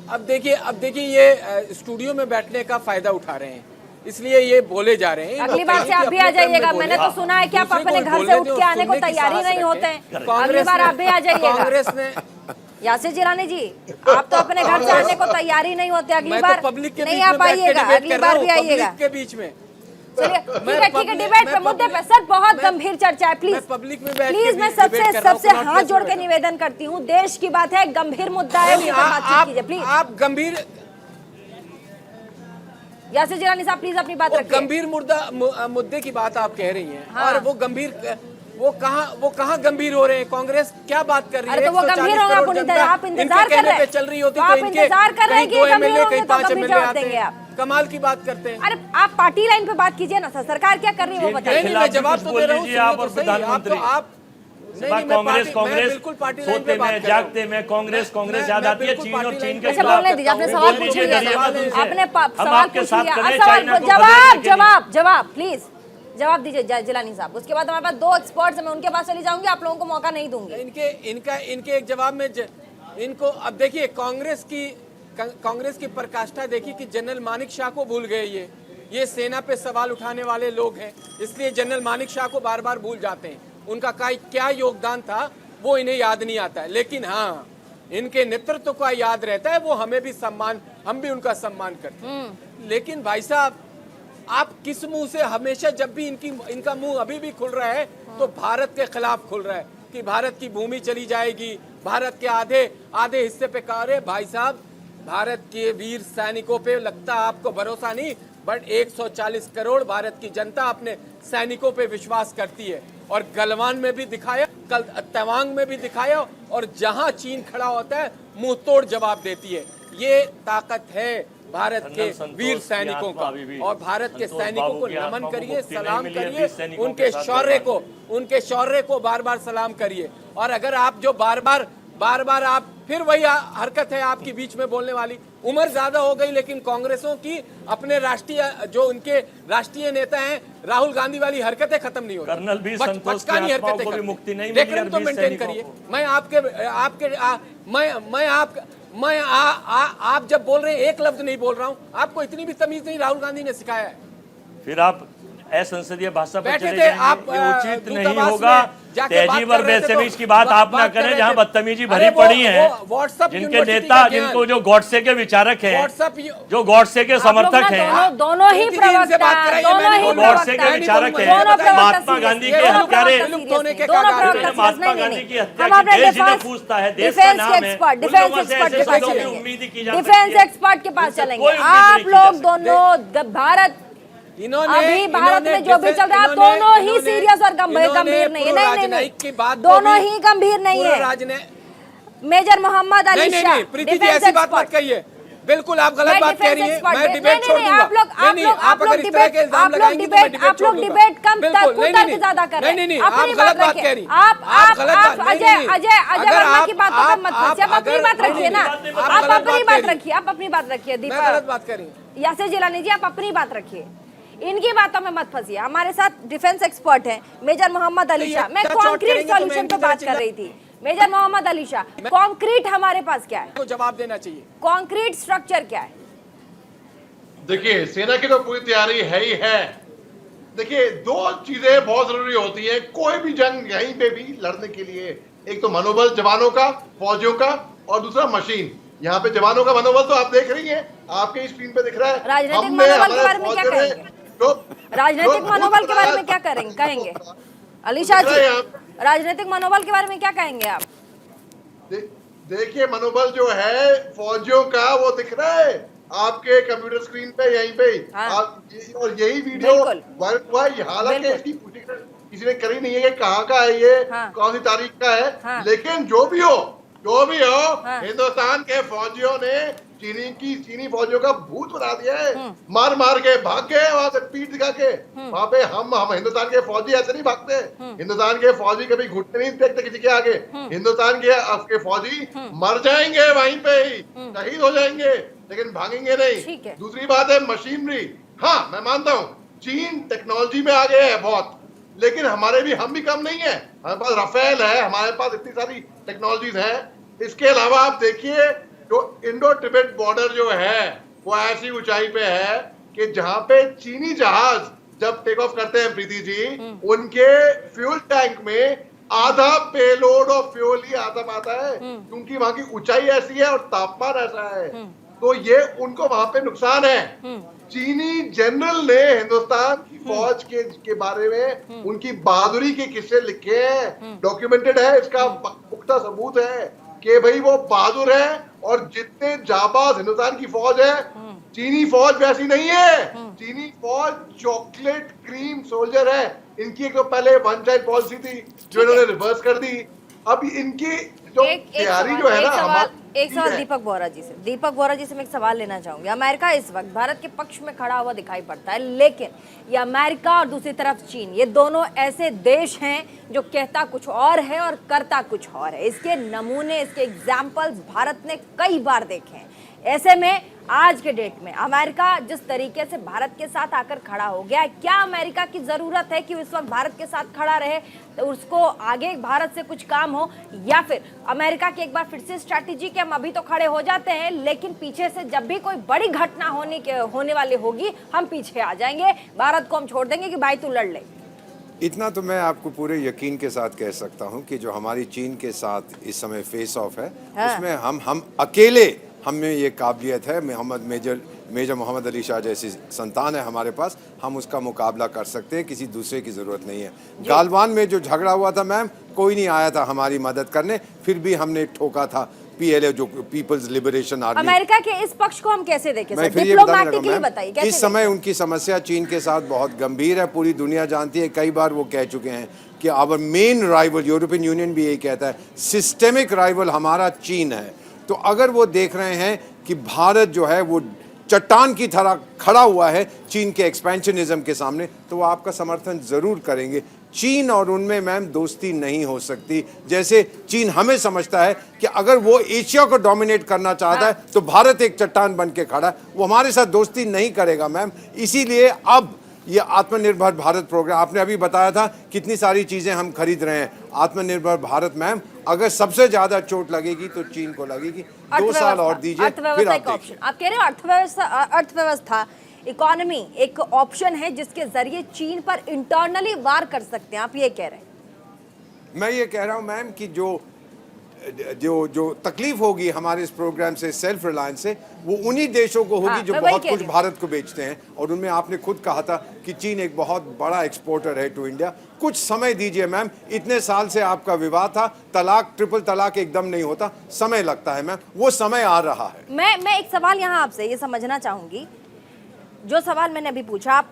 अब देखिए ये स्टूडियो में बैठने का फायदा उठा रहे हैं, इसलिए ये बोले जा रहे हैं। अगली बार से आप भी आ जाइएगा। मैंने तो सुना है कि आप अपने घर से उठ के आने को तैयारी नहीं होते हैं। अगली बार आप भी आ जाइएगा। कांग्रेस ने यासिर जिलानी जी, आप तो अपने घर से आने को तैयारी नहीं होते। अगली बार नहीं आ पाइएगा, अगली बार भी आइएगा के बीच में। चलिए ठीक है, डिबेट पे मुद्दे पे सर बहुत गंभीर चर्चा है। प्लीज प्लीज मैं सबसे हाथ जोड़ के निवेदन करती हूँ, देश की बात है, गंभीर मुद्दा है, बातचीत कीजिए प्लीज। आप गंभीर यासिर जिलानी साहब प्लीज अपनी बात रखिए। गंभीर मुद्दे की बात आप कह रही हैं। हाँ। और वो गंभीर वो कहाँ गंभीर हो रहे हैं? कांग्रेस क्या बात कर रही है? अरे तो वो गंभीर होगा, आप इंतजार कर रहे हैं, चल रही होती तो आप इंतजार कर रहे हैं कि गंभीर होंगे तो गंभीर जवाब देंगे आप। कमाल की बात करते हैं। अरे आप पार्टी लाइन पे बात कीजिए ना सर, सरकार क्या कर रही है वो बताइए। मैं जवाब तो दे रहा हूँ, आप और प्रधानमंत्री कांग्रेस सोते में जागते में कांग्रेस याद आती है, चीन और चीन के अच्छा खिलाफ। बोलने दीजिए, आपने सवाल पूछ लिया, आपने सवाल आपके पूछ साथ लिया, करें, सवाल चाइना को बदलने के लिए। जवाब प्लीज जवाब दीजिए जिलानी साहब। उसके बाद हमारे पास 2 एक्सपर्ट्स हैं, मैं उनके पास चली जाऊंगी, आप लोगों को मौका नहीं दूंगी। इनके एक जवाब में इनको अब देखिए कांग्रेस की पराकाष्ठा देखिए कि जनरल मानिक शाह को भूल गए। ये सेना पे सवाल उठाने वाले लोग हैं, इसलिए जनरल मानिक शाह को बार बार भूल जाते हैं। उनका क्या योगदान था वो इन्हें याद नहीं आता है, लेकिन हाँ इनके नेतृत्व का याद रहता है। वो हमें भी हम भी उनका सम्मान करते हैं। लेकिन भाई साहब आप किस मुंह से हमेशा जब भी इनका मुंह अभी भी खुल रहा है तो भारत के खिलाफ खुल रहा है कि भारत की भूमि चली जाएगी, भारत के आधे हिस्से पे कार्य। भाई साहब भारत के वीर सैनिकों पे लगता आपको भरोसा नहीं, बट 140 करोड़ भारत की जनता अपने सैनिकों पे विश्वास करती है। और गलवान में भी दिखाया, कल तवांग में भी दिखाया, और जहां चीन खड़ा होता है मुंह तोड़ जवाब देती है। ये ताकत है भारत के वीर सैनिकों का। और भारत के सैनिकों को नमन करिए, सलाम करिए, उनके शौर्य को बार बार सलाम करिए। और अगर आप जो बार बार आप फिर वही हरकत है आपकी बीच में बोलने वाली। उम्र ज्यादा हो गई लेकिन कांग्रेसों की अपने उनके राष्ट्रीय नेता हैं राहुल गांधी वाली हरकतें खत्म नहीं हो रही। कर्नल भी संतोष की आत्माओं को भी मुक्ति नहीं मिली। डेकोरम तो मेंटेन करिए। आप जब बोल रहे हैं एक लफ्ज नहीं बोल रहा हूँ, आपको इतनी भी तमीज नहीं राहुल गांधी ने सिखाया है। फिर आप असंसदीय भाषा पर बैठे चले थे जाएंगे, आप, ये उचित नहीं दूतावास होगा। में जाके तहजीब बात और कर रहे थे बेतमीज तो की बात आप ना कर करें रहे जहाँ थे। बदतमीजी अरे भरी पड़ी है। व्हाट्सएप जिनके यूनिवर्सिटी नेता का ज्ञान। जिनको जो गॉडसे के विचारक हैं, जो गॉडसे के समर्थक हैं, दोनों ही प्रवक्ता, गॉडसे के विचारक हैं, महात्मा गांधी के हत्यारे, महात्मा गांधी की हत्या की देश जिन्हें पूछता है, देश का नाम है, डिफेंस एक्सपर्ट के पास चलेंगे। आप लोग दोनों भारत अभी भारत में जो भी चल रहा है, दोनों ही सीरियस और गंभीर नहीं है। नहीं, दोनों ही गंभीर नहीं है। मेजर मोहम्मद अली शाह, प्रीति जी ऐसी बात मत कहिए, बिल्कुल आप गलत बात कह रही हैं। मैं डिबेट छोड़ दूंगा। आप लोग डिबेट कम तर्क ज्यादा कर रहे हैं। नहीं, आप गलत बात कह रही। आप अजय वर्मा की बातों पर मत फंसिए, आप अपनी बात रखिए ना, आप अपनी बात रखिए, आप अपनी बात रखिए। मैं गलत बात कर रही हूँ। यासिर जिलानी जी आप अपनी बात रखिए, इनकी बातों में मत फंसिए। हमारे साथ डिफेंस एक्सपर्ट हैं मेजर मोहम्मद अली शाह। मैं कॉन्क्रीट सॉल्यूशन पे बात कर रही थी। मेजर मोहम्मद अली शाह, कॉन्क्रीट हमारे पास क्या है? तो जवाब देना चाहिए। कॉन्क्रीट स्ट्रक्चर क्या है? देखिए सेना की तो पूरी तैयारी है ही है। देखिए 2 चीजें बहुत जरूरी होती है कोई भी जंग यहीं पे भी लड़ने के लिए। एक तो मनोबल जवानों का, फौजियों का, और दूसरा मशीन। यहाँ पे जवानों का मनोबल तो आप देख रही हैं, आपके स्क्रीन पे दिख रहा है। राजनीतिक मनोबल के बारे में क्या कहेंगे? राजनीतिक मनोबल के बारे में क्या कहेंगे अली शाह जी? राजनीतिक मनोबल के बारे में क्या कहेंगे आप? देखिए मनोबल जो है फौजियों का वो दिख रहा है आपके कंप्यूटर स्क्रीन पे, यहीं पे। हाँ। और यही वीडियो वायरल हुआ है। हालांकि इसकी पुष्टि किसी ने करी नहीं है कि कहाँ का है ये, हाँ। कौन सी तारीख का है। हाँ। लेकिन जो भी हो हाँ। हिंदुस्तान के फौजियों ने चीनी फौजियों का भूत बना दिया है। मार मार के भाग गए वहां से, पीठ दिखा के। वहां पे हम हिंदुस्तान के फौजी ऐसे नहीं भागते। हिंदुस्तान के फौजी कभी घुटने नहीं देखते किसी के आगे। हिंदुस्तान के फौजी मर जाएंगे वहीं पे ही, शहीद हो जाएंगे, लेकिन भागेंगे नहीं। दूसरी बात है मशीनरी। हाँ मैं मानता हूँ चीन टेक्नोलॉजी में आगे है बहुत, लेकिन हम भी कम नहीं है। हमारे पास राफेल है, हमारे पास इतनी सारी टेक्नोलॉजीज हैं। इसके अलावा आप देखिए जो इंडो तिब्बत बॉर्डर जो है वो ऐसी ऊंचाई पे है कि जहां पे चीनी जहाज जब टेक ऑफ करते हैं प्रीति जी, उनके फ्यूल टैंक में आधा पेलोड ऑफ फ्यूल ही आदम आता है, क्योंकि वहां की ऊंचाई ऐसी है और तापमान ऐसा है। तो ये उनको वहां पे नुकसान है। चीनी जनरल ने हिंदुस्तान की फौज के बारे में उनकी बहादुरी के किस्से लिखे हैं, डॉक्यूमेंटेड है, इसका पुख्ता सबूत है कि भाई वो बहादुर है। और जितने जाबाज हिंदुस्तान की फौज है, चीनी फौज वैसी नहीं है। चीनी फौज चॉकलेट क्रीम सोल्जर है। इनकी एक तो पहले वन चाइल्ड पॉलिसी थी जो इन्होंने रिवर्स कर दी। अब इनकी जो तैयारी जो है ना, एक सवाल दीपक बोहरा जी से। दीपक बोहरा जी से मैं एक सवाल लेना चाहूंगी। अमेरिका इस वक्त भारत के पक्ष में खड़ा हुआ दिखाई पड़ता है, लेकिन ये अमेरिका और दूसरी तरफ चीन, ये दोनों ऐसे देश हैं जो कहता कुछ और है और करता कुछ और है। इसके नमूने, इसके एग्जाम्पल्स भारत ने कई बार देखे हैं। ऐसे में आज के डेट में अमेरिका जिस तरीके से भारत के साथ आकर खड़ा हो गया है, क्या अमेरिका की जरूरत है कि इस वक्त भारत के साथ खड़ा रहे, तो उसको आगे भारत से कुछ काम हो, या फिर अमेरिका की एक बार फिर से स्ट्रैटेजी कि हम अभी तो खड़े हो जाते हैं, लेकिन पीछे से जब भी कोई बड़ी घटना होने वाली होगी हम पीछे आ जाएंगे, भारत को हम छोड़ देंगे कि भाई तू लड़ ले। इतना तो मैं आपको पूरे यकीन के साथ कह सकता हूं कि जो हमारी चीन के साथ इस समय फेस ऑफ है, उसमें हम अकेले, हमें ये काबिलियत है, मेजर मोहम्मद अली शाह जैसी संतान है हमारे पास, हम उसका मुकाबला कर सकते हैं, किसी दूसरे की ज़रूरत नहीं है। गालवान में जो झगड़ा हुआ था मैम, कोई नहीं आया था हमारी मदद करने, फिर भी हमने ठोका था PLA जो पीपल्स लिबरेशन आर्मी। अमेरिका के इस पक्ष को हम कैसे देखें? मैं फिर ये बताइए मैम, इस समय उनकी समस्या चीन के साथ बहुत गंभीर है, पूरी दुनिया जानती है, कई बार वो कह चुके हैं कि our main rival, European Union भी यही कहता है, सिस्टेमिक राइवल हमारा चीन है। तो अगर वो देख रहे हैं कि भारत जो है वो चट्टान की तरह खड़ा हुआ है चीन के एक्सपेंशनिज्म के सामने, तो वो आपका समर्थन जरूर करेंगे। चीन और उनमें मैम दोस्ती नहीं हो सकती। जैसे चीन हमें समझता है कि अगर वो एशिया को डोमिनेट करना चाहता है तो भारत एक चट्टान बन के खड़ा है, वो हमारे साथ दोस्ती नहीं करेगा मैम। इसीलिए अब ये आत्मनिर्भर भारत प्रोग्राम, आपने अभी बताया था कितनी सारी चीजें हम खरीद रहे हैं। आत्मनिर्भर भारत मैम, अगर सबसे ज्यादा चोट लगेगी तो चीन को लगेगी। 2 साल और दीजिए, फिर आप देखिए। आप कह रहे हो अर्थव्यवस्था, इकोनॉमी एक ऑप्शन है जिसके जरिए चीन पर इंटरनली वार कर सकते हैं, आप ये कह रहे हैं? मैं ये कह रहा हूं मैम कि जो तकलीफ होगी हमारे इस प्रोग्राम से, सेल्फ रिलायंस से, वो उन्हीं देशों को होगी जो बहुत कुछ भारत को बेचते हैं। और उनमें आपने खुद कहा था कि चीन एक बहुत बड़ा एक्सपोर्टर है टू इंडिया। कुछ समय दीजिए मैम, इतने साल से आपका विवाद था, तलाक, ट्रिपल तलाक एकदम नहीं होता, समय लगता है मैम, वो समय आ रहा है। मैं एक सवाल यहाँ आपसे ये समझना चाहूंगी, जो सवाल मैंने अभी पूछा,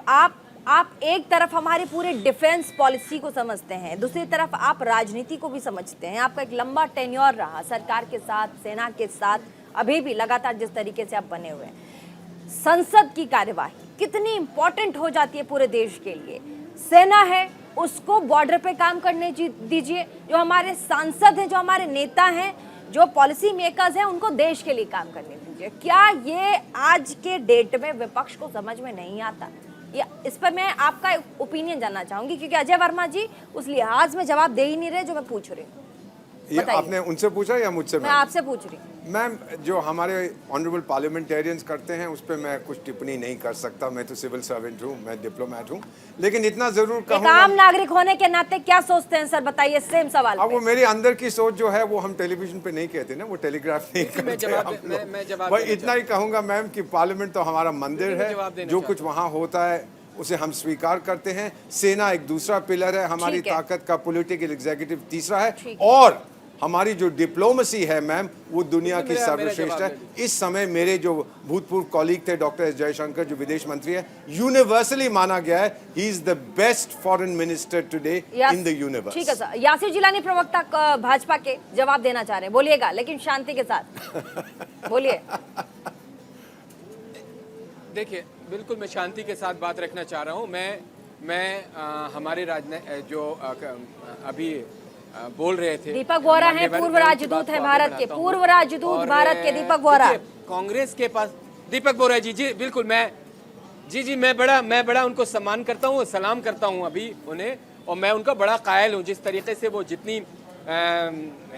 आप एक तरफ हमारी पूरे डिफेंस पॉलिसी को समझते हैं, दूसरी तरफ आप राजनीति को भी समझते हैं। आपका एक लंबा टेन्योर रहा सरकार के साथ, सेना के साथ, अभी भी लगातार जिस तरीके से आप बने हुए हैं। संसद की कार्यवाही कितनी इंपॉर्टेंट हो जाती है पूरे देश के लिए। सेना है, उसको बॉर्डर पे काम करने दीजिए, जो हमारे सांसद हैं, जो हमारे नेता हैं, जो पॉलिसी मेकर्स हैं, उनको देश के लिए काम करने दीजिए। क्या ये आज के डेट में विपक्ष को समझ में नहीं आता? इस पर मैं आपका ओपिनियन जानना चाहूंगी, क्योंकि अजय वर्मा जी उस लिहाज में जवाब दे ही नहीं रहे जो मैं पूछ रही हूँ। ये आपने उनसे पूछा या मुझसे? मैं आपसे पूछ रही हूँ मैम। जो हमारे ऑनरेबल पार्लियामेंटेरियंस करते हैं उस पर मैं कुछ टिप्पणी नहीं कर सकता। मैं तो सिविल सर्वेंट हूँ, मैं डिप्लोमेट हूँ, लेकिन इतना जरूर कहूँगा, एक आम नागरिक होने के नाते क्या सोचते हैं सर, बताइए सेम सवाल। अब वो मेरे अंदर की सोच जो है वो हम टेलीविजन पे नहीं कहते ना, वो टेलीग्राफ नहीं करते। मैं इतना ही कहूँगा मैम कि पार्लियामेंट तो हमारा मंदिर है, जो कुछ वहाँ होता है उसे हम स्वीकार करते हैं। सेना एक दूसरा पिलर है हमारी ताकत का, पॉलिटिकल एग्जीक्यूटिव तीसरा है, और हमारी जो डिप्लोमेसी है मैम वो दुनिया की सर्वश्रेष्ठ है। इस समय मेरे जो भूतपूर्व कॉलीग थे डॉक्टर एस जयशंकर, जो विदेश मंत्री है, यूनिवर्सली माना गया है he is the best foreign minister today in the universe. ठीक है सर। यासिर जिलानी प्रवक्ता भाजपा के जवाब देना चाह रहे हैं, बोलिएगा, लेकिन शांति के साथ बोलिए। देखिए, बिल्कुल मैं शांति के साथ बात रखना चाह रहा हूँ। मैं हमारे जो अभी बोल रहे थे, दीपक बोहरा हैं, पूर्व राजदूत हैं भारत के, पूर्व राजदूत भारत के दीपक बोहरा। कांग्रेस के पास दीपक बोहरा जी बिल्कुल, मैं बड़ा उनको सम्मान करता हूँ, सलाम करता हूँ अभी उन्हें, और मैं उनका बड़ा कायल हूँ जिस तरीके से वो जितनी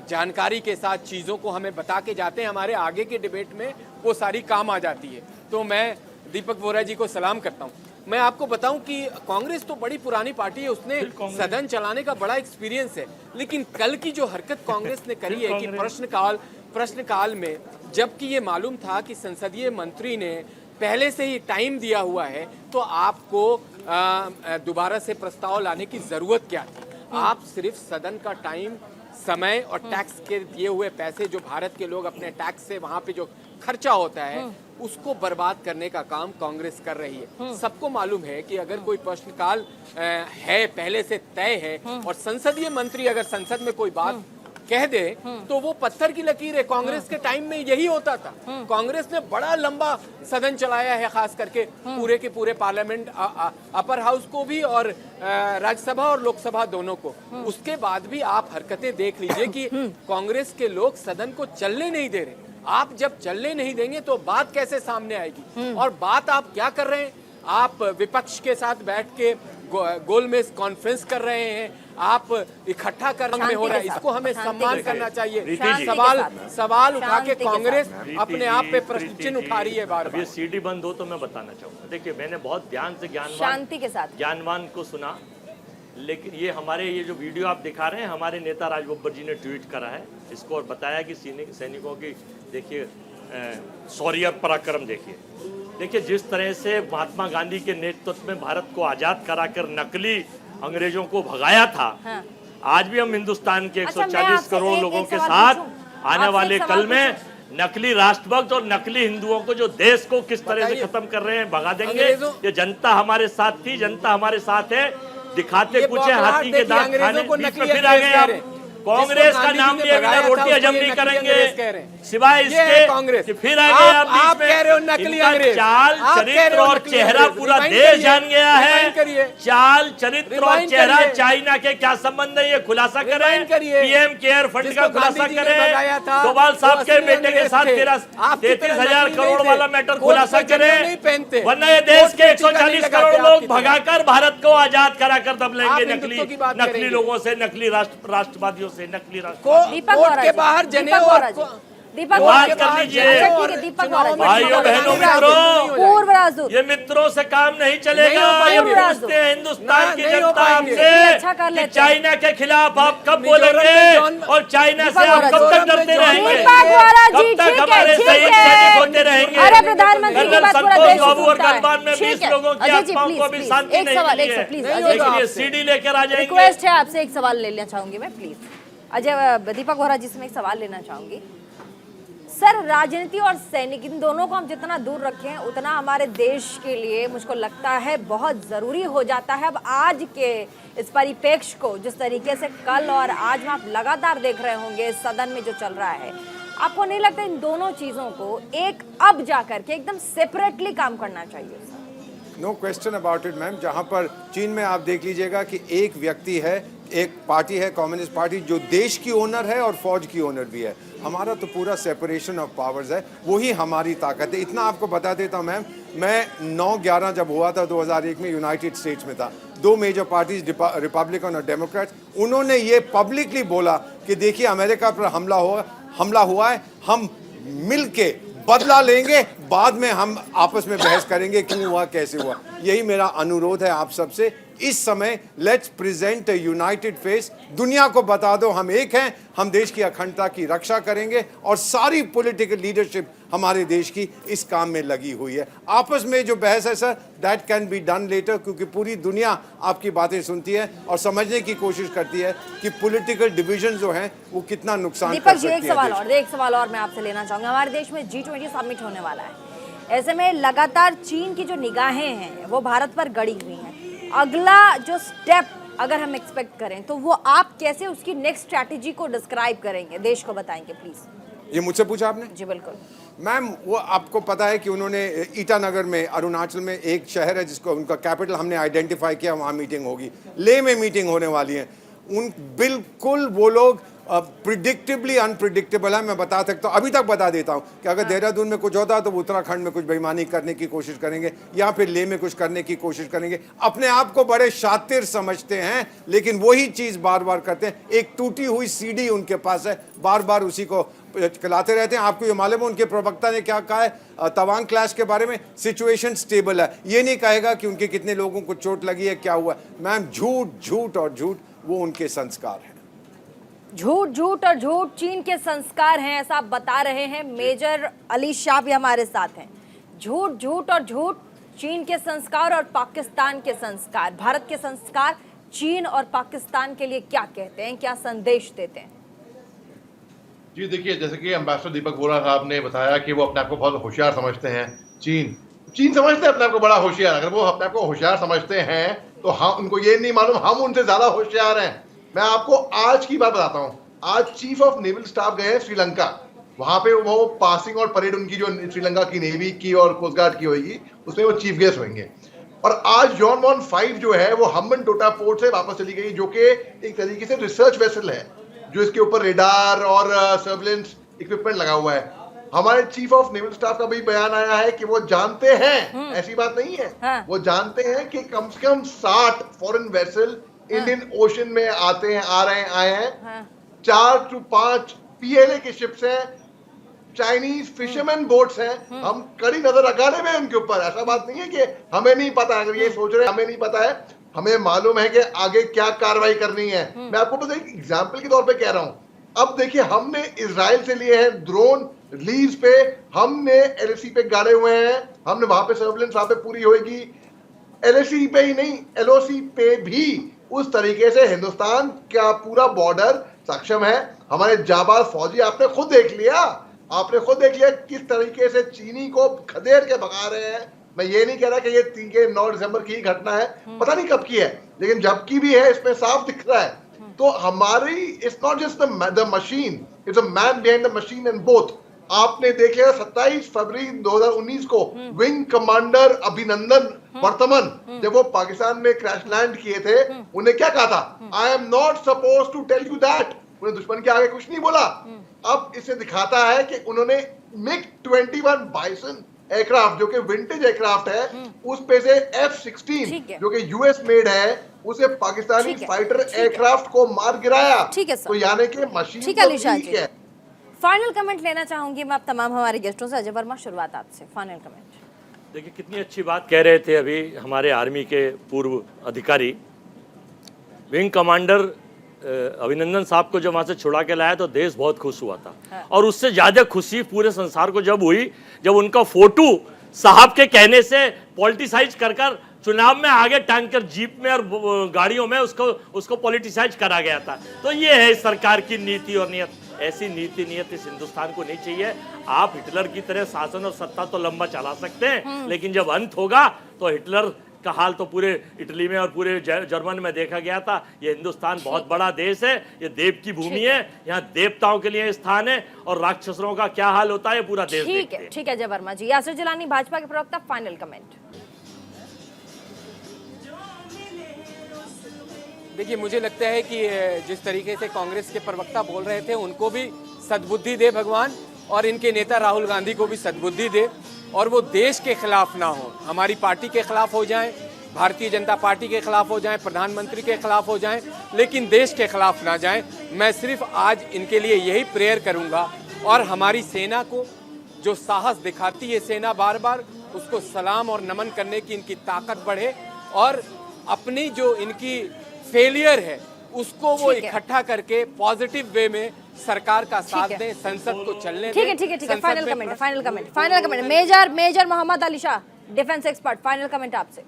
जानकारी के साथ चीज़ों को हमें बता के जाते हैं, हमारे आगे के डिबेट में वो सारी काम आ जाती है। तो मैं दीपक वोरा जी को सलाम करता हूँ। मैं आपको बताऊं कि कांग्रेस तो बड़ी पुरानी पार्टी है, उसने सदन चलाने का बड़ा एक्सपीरियंस है, लेकिन कल की जो हरकत कांग्रेस ने करी है कि प्रश्नकाल में, जबकि ये मालूम था कि संसदीय मंत्री ने पहले से ही टाइम दिया हुआ है, तो आपको दोबारा से प्रस्ताव लाने की जरूरत क्या थी? आप सिर्फ सदन का टाइम, समय और टैक्स के दिए हुए पैसे जो भारत के लोग अपने टैक्स से वहां पे जो खर्चा होता है उसको बर्बाद करने का काम कांग्रेस कर रही है। सबको मालूम है कि अगर कोई प्रश्नकाल है, पहले से तय है, और संसदीय मंत्री अगर संसद में कोई बात कह दे तो वो पत्थर की लकीर है। कांग्रेस के टाइम में यही होता था। कांग्रेस ने बड़ा लंबा सदन चलाया है, खास करके पूरे के पूरे पार्लियामेंट, अपर हाउस को भी और राज्यसभा और लोकसभा दोनों को। उसके बाद भी आप हरकतें देख लीजिए कि कांग्रेस के लोग सदन को चलने नहीं दे रहे। आप जब चलने नहीं देंगे तो बात कैसे सामने आएगी? और बात आप क्या कर रहे हैं? आप विपक्ष के साथ बैठ के गोलमेज कॉन्फ्रेंस कर रहे हैं, आप इकट्ठा करने में हो रहा है। इसको हमें सम्मान करना चाहिए। सवाल उठा के कांग्रेस अपने आप पे प्रश्न चिन्ह उठा रही है बार बार। ये सीडी बंद हो तो मैं बताना चाहूंगा। देखिए, मैंने बहुत ध्यान से शांति के साथ ज्ञानवान को सुना, लेकिन ये हमारे ये जो वीडियो आप दिखा रहे हैं, हमारे नेता राज बब्बर जी ने ट्वीट करा है इसको और बताया कि सैनिकों की देखिए शौर्य और पराक्रम देखिए जिस तरह से महात्मा गांधी के नेतृत्व में भारत को आजाद कराकर नकली अंग्रेजों को भगाया था। हाँ। आज भी हम हिंदुस्तान के 140 करोड़ लोगों के साथ आने वाले कल में नकली राष्ट्रभक्त और नकली हिंदुओं को जो देश को किस तरह से खत्म कर रहे हैं, भगा देंगे। ये जनता हमारे साथ थी, जनता हमारे साथ है। दिखाते कुछ है, हाथी के दांत खाने बीच में फिर आ गए। कांग्रेस का नाम लिए बिना रोटी हजम नहीं करेंगे, सिवाय इसके कि फिर आ गए आप कह रहे हो नकली अंग्रेज। चाल चरित्र और चेहरा पूरा देश जान गया है। चाल चरित्र और चेहरा चाइना के क्या संबंध है, ये खुलासा करें। पीएम केयर फंड का खुलासा करें। डोभाल साहब के बेटे के साथ 33,000 करोड़ वाला मैटर खुलासा करें, वरना ये देश के 140 करोड़ लोग भगाकर भारत को आजाद कराकर दब लेंगे नकली लोगों से, नकली राष्ट्रवादियों से, नकली कोर्ट के बाहर दीपक कर लीजिए। भाइयों बहनों मित्रों, ये मित्रों से काम नहीं चलेगा। ये पूछते हैं हिंदुस्तान की जनता आपसे कि चाइना के खिलाफ आप कब बोलेंगे और चाइना से आप कब तक डरते रहेंगे, कब तक हमारे शहीद सैनिक होते रहेंगे। कर्नल संतोष बाबू और गलवान में 20 लोगों की आत्माओं को भी शांति नहीं मिली है, लेकिन ये सीडी लेकर आ जाएंगे। रिक्वेस्ट है आपसे, एक सवाल लेना चाहूंगी मैं, प्लीज। अजय, दीपक वोरा जी से मैं एक सवाल लेना चाहूंगी। सर, राजनीति और सैनिक, इन दोनों को हम जितना दूर रखें उतना हमारे देश के लिए मुझको लगता है बहुत ज़रूरी हो जाता है। अब आज के इस परिप्रेक्ष्य को जिस तरीके से कल और आज में आप लगातार देख रहे होंगे सदन में जो चल रहा है, आपको नहीं लगता इन दोनों चीज़ों को एक अब जा करके एकदम सेपरेटली काम करना चाहिए? No question about it ma'am. जहाँ पर चीन में आप देख लीजिएगा कि एक व्यक्ति है, एक पार्टी है कम्युनिस्ट पार्टी, जो देश की ओनर है और फौज की ओनर भी है। हमारा तो पूरा सेपरेशन ऑफ पावर्स है, वही हमारी ताकत है। इतना आपको बता देता हूँ मैम, मैं 9/11 जब हुआ था 2001 में यूनाइटेड स्टेट्स में था, 2 मेजर पार्टीज रिपब्लिकन और डेमोक्रेट्स, उन्होंने ये पब्लिकली बोला कि देखिए अमेरिका पर हमला हुआ है, हम मिल के बदला लेंगे, बाद में हम आपस में बहस करेंगे क्यों हुआ, कैसे हुआ। यही मेरा अनुरोध है आप सबसे। इस समय let's present a United face. दुनिया को बता दो हम एक हैं, हम देश की अखंडता की रक्षा करेंगे और सारी पॉलिटिकल लीडरशिप हमारे देश की इस काम में लगी हुई है। आपस में जो बहस है sir, that can be done later, क्योंकि पूरी दुनिया आपकी बातें सुनती है और समझने की कोशिश करती है कि पॉलिटिकल डिविजन जो है वो कितना नुकसान कर सकती है। एक सवाल और मैं आपसे लेना चाहूंगा। हमारे देश में G20 समिट होने वाला है, ऐसे में लगातार चीन की जो निगाहें हैं वो भारत पर गड़ी हुई हैं। अगला जो स्टेप अगर हम एक्सपेक्ट करें तो वो आप कैसे उसकी नेक्स्ट स्ट्रैटेजी को डिस्क्राइब करेंगे, देश को बताएंगे प्लीज। ये मुझसे पूछा आपने? जी बिल्कुल मैम। वो आपको पता है कि उन्होंने ईटानगर में, अरुणाचल में एक शहर है जिसको उनका कैपिटल हमने आइडेंटिफाई किया, वहाँ मीटिंग होगी। लेह में मीटिंग होने वाली है। बिल्कुल वो लोग प्रिडिक्टिबली अनप्रिडिक्टेबल है। मैं बता सकता हूँ, अभी तक बता देता हूँ कि अगर देहरादून में कुछ होता है तो वो उत्तराखंड में कुछ बेईमानी करने की कोशिश करेंगे या फिर लेह में कुछ करने की कोशिश करेंगे। अपने आप को बड़े शातिर समझते हैं, लेकिन वही चीज़ बार बार करते हैं। एक टूटी हुई सीढ़ी उनके पास है, बार बार उसी को चलाते रहते हैं। आपको ये मालूम है उनके प्रवक्ता ने क्या कहा है तवांग क्लैश के बारे में? सिचुएशन स्टेबल है। ये नहीं कहेगा कि उनके कितने लोगों को चोट लगी है, क्या हुआ। मैम, झूठ झूठ और झूठ वो उनके संस्कार हैं। झूठ झूठ और झूठ चीन के संस्कार हैं, ऐसा आप बता रहे हैं। मेजर अली शाह भी हमारे साथ हैं। झूठ झूठ और झूठ चीन के संस्कार और पाकिस्तान के संस्कार। भारत के संस्कार चीन और पाकिस्तान के लिए क्या कहते हैं, क्या संदेश देते हैं? जी देखिए, जैसे कि एम्बेसडर दीपक बोरा साहब ने बताया कि वो अपने आप को बहुत होशियार समझते हैं। चीन समझते हैं अपने आप को बड़ा होशियार। अगर वो अपने आप को होशियार समझते हैं तो हम, उनको ये नहीं मालूम हम उनसे ज्यादा होशियार हैं। मैं आपको आज की बात बताता हूँ। आज चीफ ऑफ नेवल स्टाफ गए हैं श्रीलंका। वहां पे वो पासिंग और परेड उनकी जो श्रीलंका की नेवी की और कोस्ट गार्ड की होगी, उसमें वो चीफ गेस्ट होंगे। और आज जॉन वॉन 5 जो है वो हम्बनटोटा पोर्ट से वापस चली गई, जो कि एक तरीके से रिसर्च वेसल है, जो इसके ऊपर रेडार और सर्विलेंस इक्विपमेंट लगा हुआ है। हमारे चीफ ऑफ नेवल स्टाफ का भी बयान आया है कि वो जानते हैं, ऐसी बात नहीं है, हाँ। वो जानते हैं कि कम से कम 60 फॉरेन वेसल इंडियन ओशन में आते हैं, आए हैं। 4 to 5 PLA के शिप्स हैं, चाइनीज फिशरमैन बोट्स हैं। हम कड़ी नजर रखाने में उनके ऊपर। ऐसा बात नहीं है कि हमें नहीं पता। अगर ये सोच रहे हैं हमें नहीं पता है, हमें मालूम है कि आगे क्या कार्रवाई करनी है। मैं आपको बस एक एग्जाम्पल के तौर पे कह रहा हूं। अब देखिए, हमने इजराइल से लिए हैं ड्रोन लीज पे, हमने LAC पे गाड़े हुए हैं, हमने वहां पे सर्विलेंस वहां पे पूरी होगी। LAC पे ही नहीं, LOC पे भी उस तरीके से हिंदुस्तान का पूरा बॉर्डर सक्षम है। हमारे जाबाज फौजी, आपने खुद देख लिया किस तरीके से चीनी को खदेड़ के भगा रहे हैं। मैं ये नहीं कह रहा कि ये 9 दिसंबर की घटना है, पता नहीं कब की है, लेकिन जब की भी है इसमें साफ दिख रहा है। तो हमारी, it's not just the machine, it's a man behind the machine and both. आपने देख लिया 27 फरवरी 2019 को विंग कमांडर अभिनंदन वर्तमान जब वो पाकिस्तान में क्रैश लैंड किए थे, उन्हें क्या कहा था? I am not suppose to tell you that. उन्हें दुश्मन के आगे कुछ नहीं बोला। अब इससे दिखाता है कि उन्होंने MiG-21 बाइसन एयरक्राफ्ट, जो कि विंटेज एयरक्राफ्ट है, उस पे से F-16 जो कि US मेड है, उसे पाकिस्तानी फाइटर एयरक्राफ्ट को मार गिराया। तो यानी कि मशीन ठीक है। फाइनल कमेंट लेना चाहूंगी मैं आप तमाम हमारे गेस्टों से। अजय वर्मा, शुरुआत आपसे, फाइनल कमेंट। देखिए, कितनी अच्छी बात कह रहे थे अभी हमारे आर्मी के पूर्व अधिकारी। विंग कमांडर अभिनंदन साहब को जब वहाँ से छुड़ा के लाया तो देश बहुत खुश हुआ था। हाँ। और उससे ज़्यादा खुशी पूरे संसार को जब हुई जब उनका फोटो साहब के कहने से पॉलिटिसाइज कर चुनाव में आगे टैंकर जीप में और गाड़ियों में उसको पॉलिटिसाइज करा गया था। तो ये है इस सरकार की नीति और नियत। ऐसी नीति नियत इस हिंदुस्तान को नहीं चाहिए। आप हिटलर की तरह शासन और सत्ता तो लंबा चला सकते हैं, लेकिन जब अंत होगा तो हिटलर का हाल तो पूरे इटली में और पूरे जर्मन में देखा गया था। ये हिंदुस्तान बहुत बड़ा देश है, ये देव की भूमि है, यहाँ देवताओं के लिए स्थान है, और राक्षसों का क्या हाल होता है पूरा देश देखते हैं। ठीक है अजय वर्मा जी। यासिर जिलानी, भाजपा के प्रवक्ता, फाइनल कमेंट। देखिए, मुझे लगता है कि जिस तरीके से कांग्रेस के प्रवक्ता बोल रहे थे, उनको भी सद्बुद्धि दे भगवान, और इनके नेता राहुल गांधी को भी सद्बुद्धि दे, और वो देश के खिलाफ ना हो, हमारी पार्टी के खिलाफ हो जाएं, भारतीय जनता पार्टी के खिलाफ हो जाएं, प्रधानमंत्री के खिलाफ हो जाएं, लेकिन देश के खिलाफ ना जाएं। मैं सिर्फ आज इनके लिए यही प्रेयर करूंगा, और हमारी सेना को जो साहस दिखाती है सेना बार बार, उसको सलाम और नमन करने की इनकी ताकत बढ़े, और अपनी जो इनकी फेलियर है उसको वो इकट्ठा करके पॉजिटिव वे में सरकार का साथ दें, संसद को चलने दें। ठीक है। Final comment major Mohammad Ali Shah, defence expert, final comment आपसे।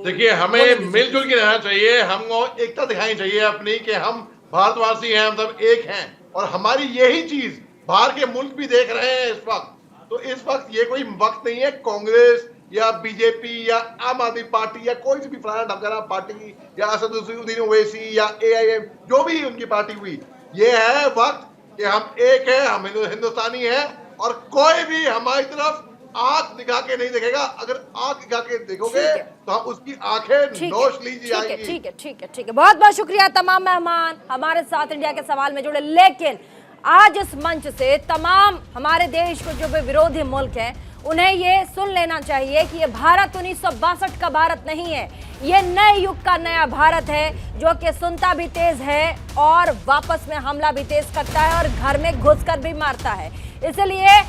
देखिए, हमें मिलजुल के रहना चाहिए, हमको एकता दिखानी चाहिए अपनी, कि हम भारतवासी हैं, हम सब एक हैं, और हमारी यही चीज बाहर के मुल्क भी देख रहे हैं इस वक्त। तो इस वक्त ये कोई वक्त नहीं है कांग्रेस या बीजेपी या आम आदमी पार्टी या कोई सी भी फलाना ढमकाना पार्टी या असदुद्दीन ओवैसी या AIM, जो भी उनकी पार्टी हुई, ये है वक्त कि हम एक है, हम हिंदुस्तानी हैं, और कोई भी हमारी तरफ आंख दिखा के नहीं देखेगा। अगर आंख दिखा के देखोगे तो हम उसकी आंखें ठीक नोच है, लीजिए ठीक है, आएंगी। ठीक है, ठीक है, ठीक है। बहुत बहुत शुक्रिया तमाम मेहमान हमारे साथ इंडिया के सवाल में जुड़े। लेकिन आज इस मंच से तमाम हमारे देश को जो भी विरोधी मुल्क है उन्हें ये सुन लेना चाहिए कि ये भारत 1962 का भारत नहीं है, ये नए युग का नया भारत है जो कि सुनता भी तेज है और वापस में हमला भी तेज करता है और घर में घुसकर भी मारता है। इसलिए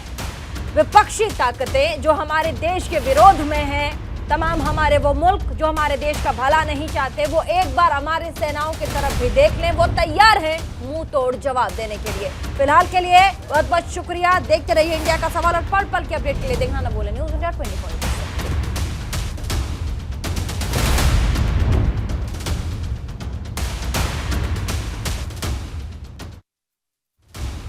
विपक्षी ताकतें जो हमारे देश के विरोध में हैं, तमाम हमारे वो मुल्क जो हमारे देश का भला नहीं चाहते, वो एक बार हमारी सेनाओं की तरफ भी देख लें। वो तैयार हैं मुंह तोड़ जवाब देने के लिए। फिलहाल के लिए बहुत बहुत शुक्रिया। देखते रहिए इंडिया का सवाल और पल पल के अपडेट के लिए देखना न भूलें न्यूज़ इंडिया 24।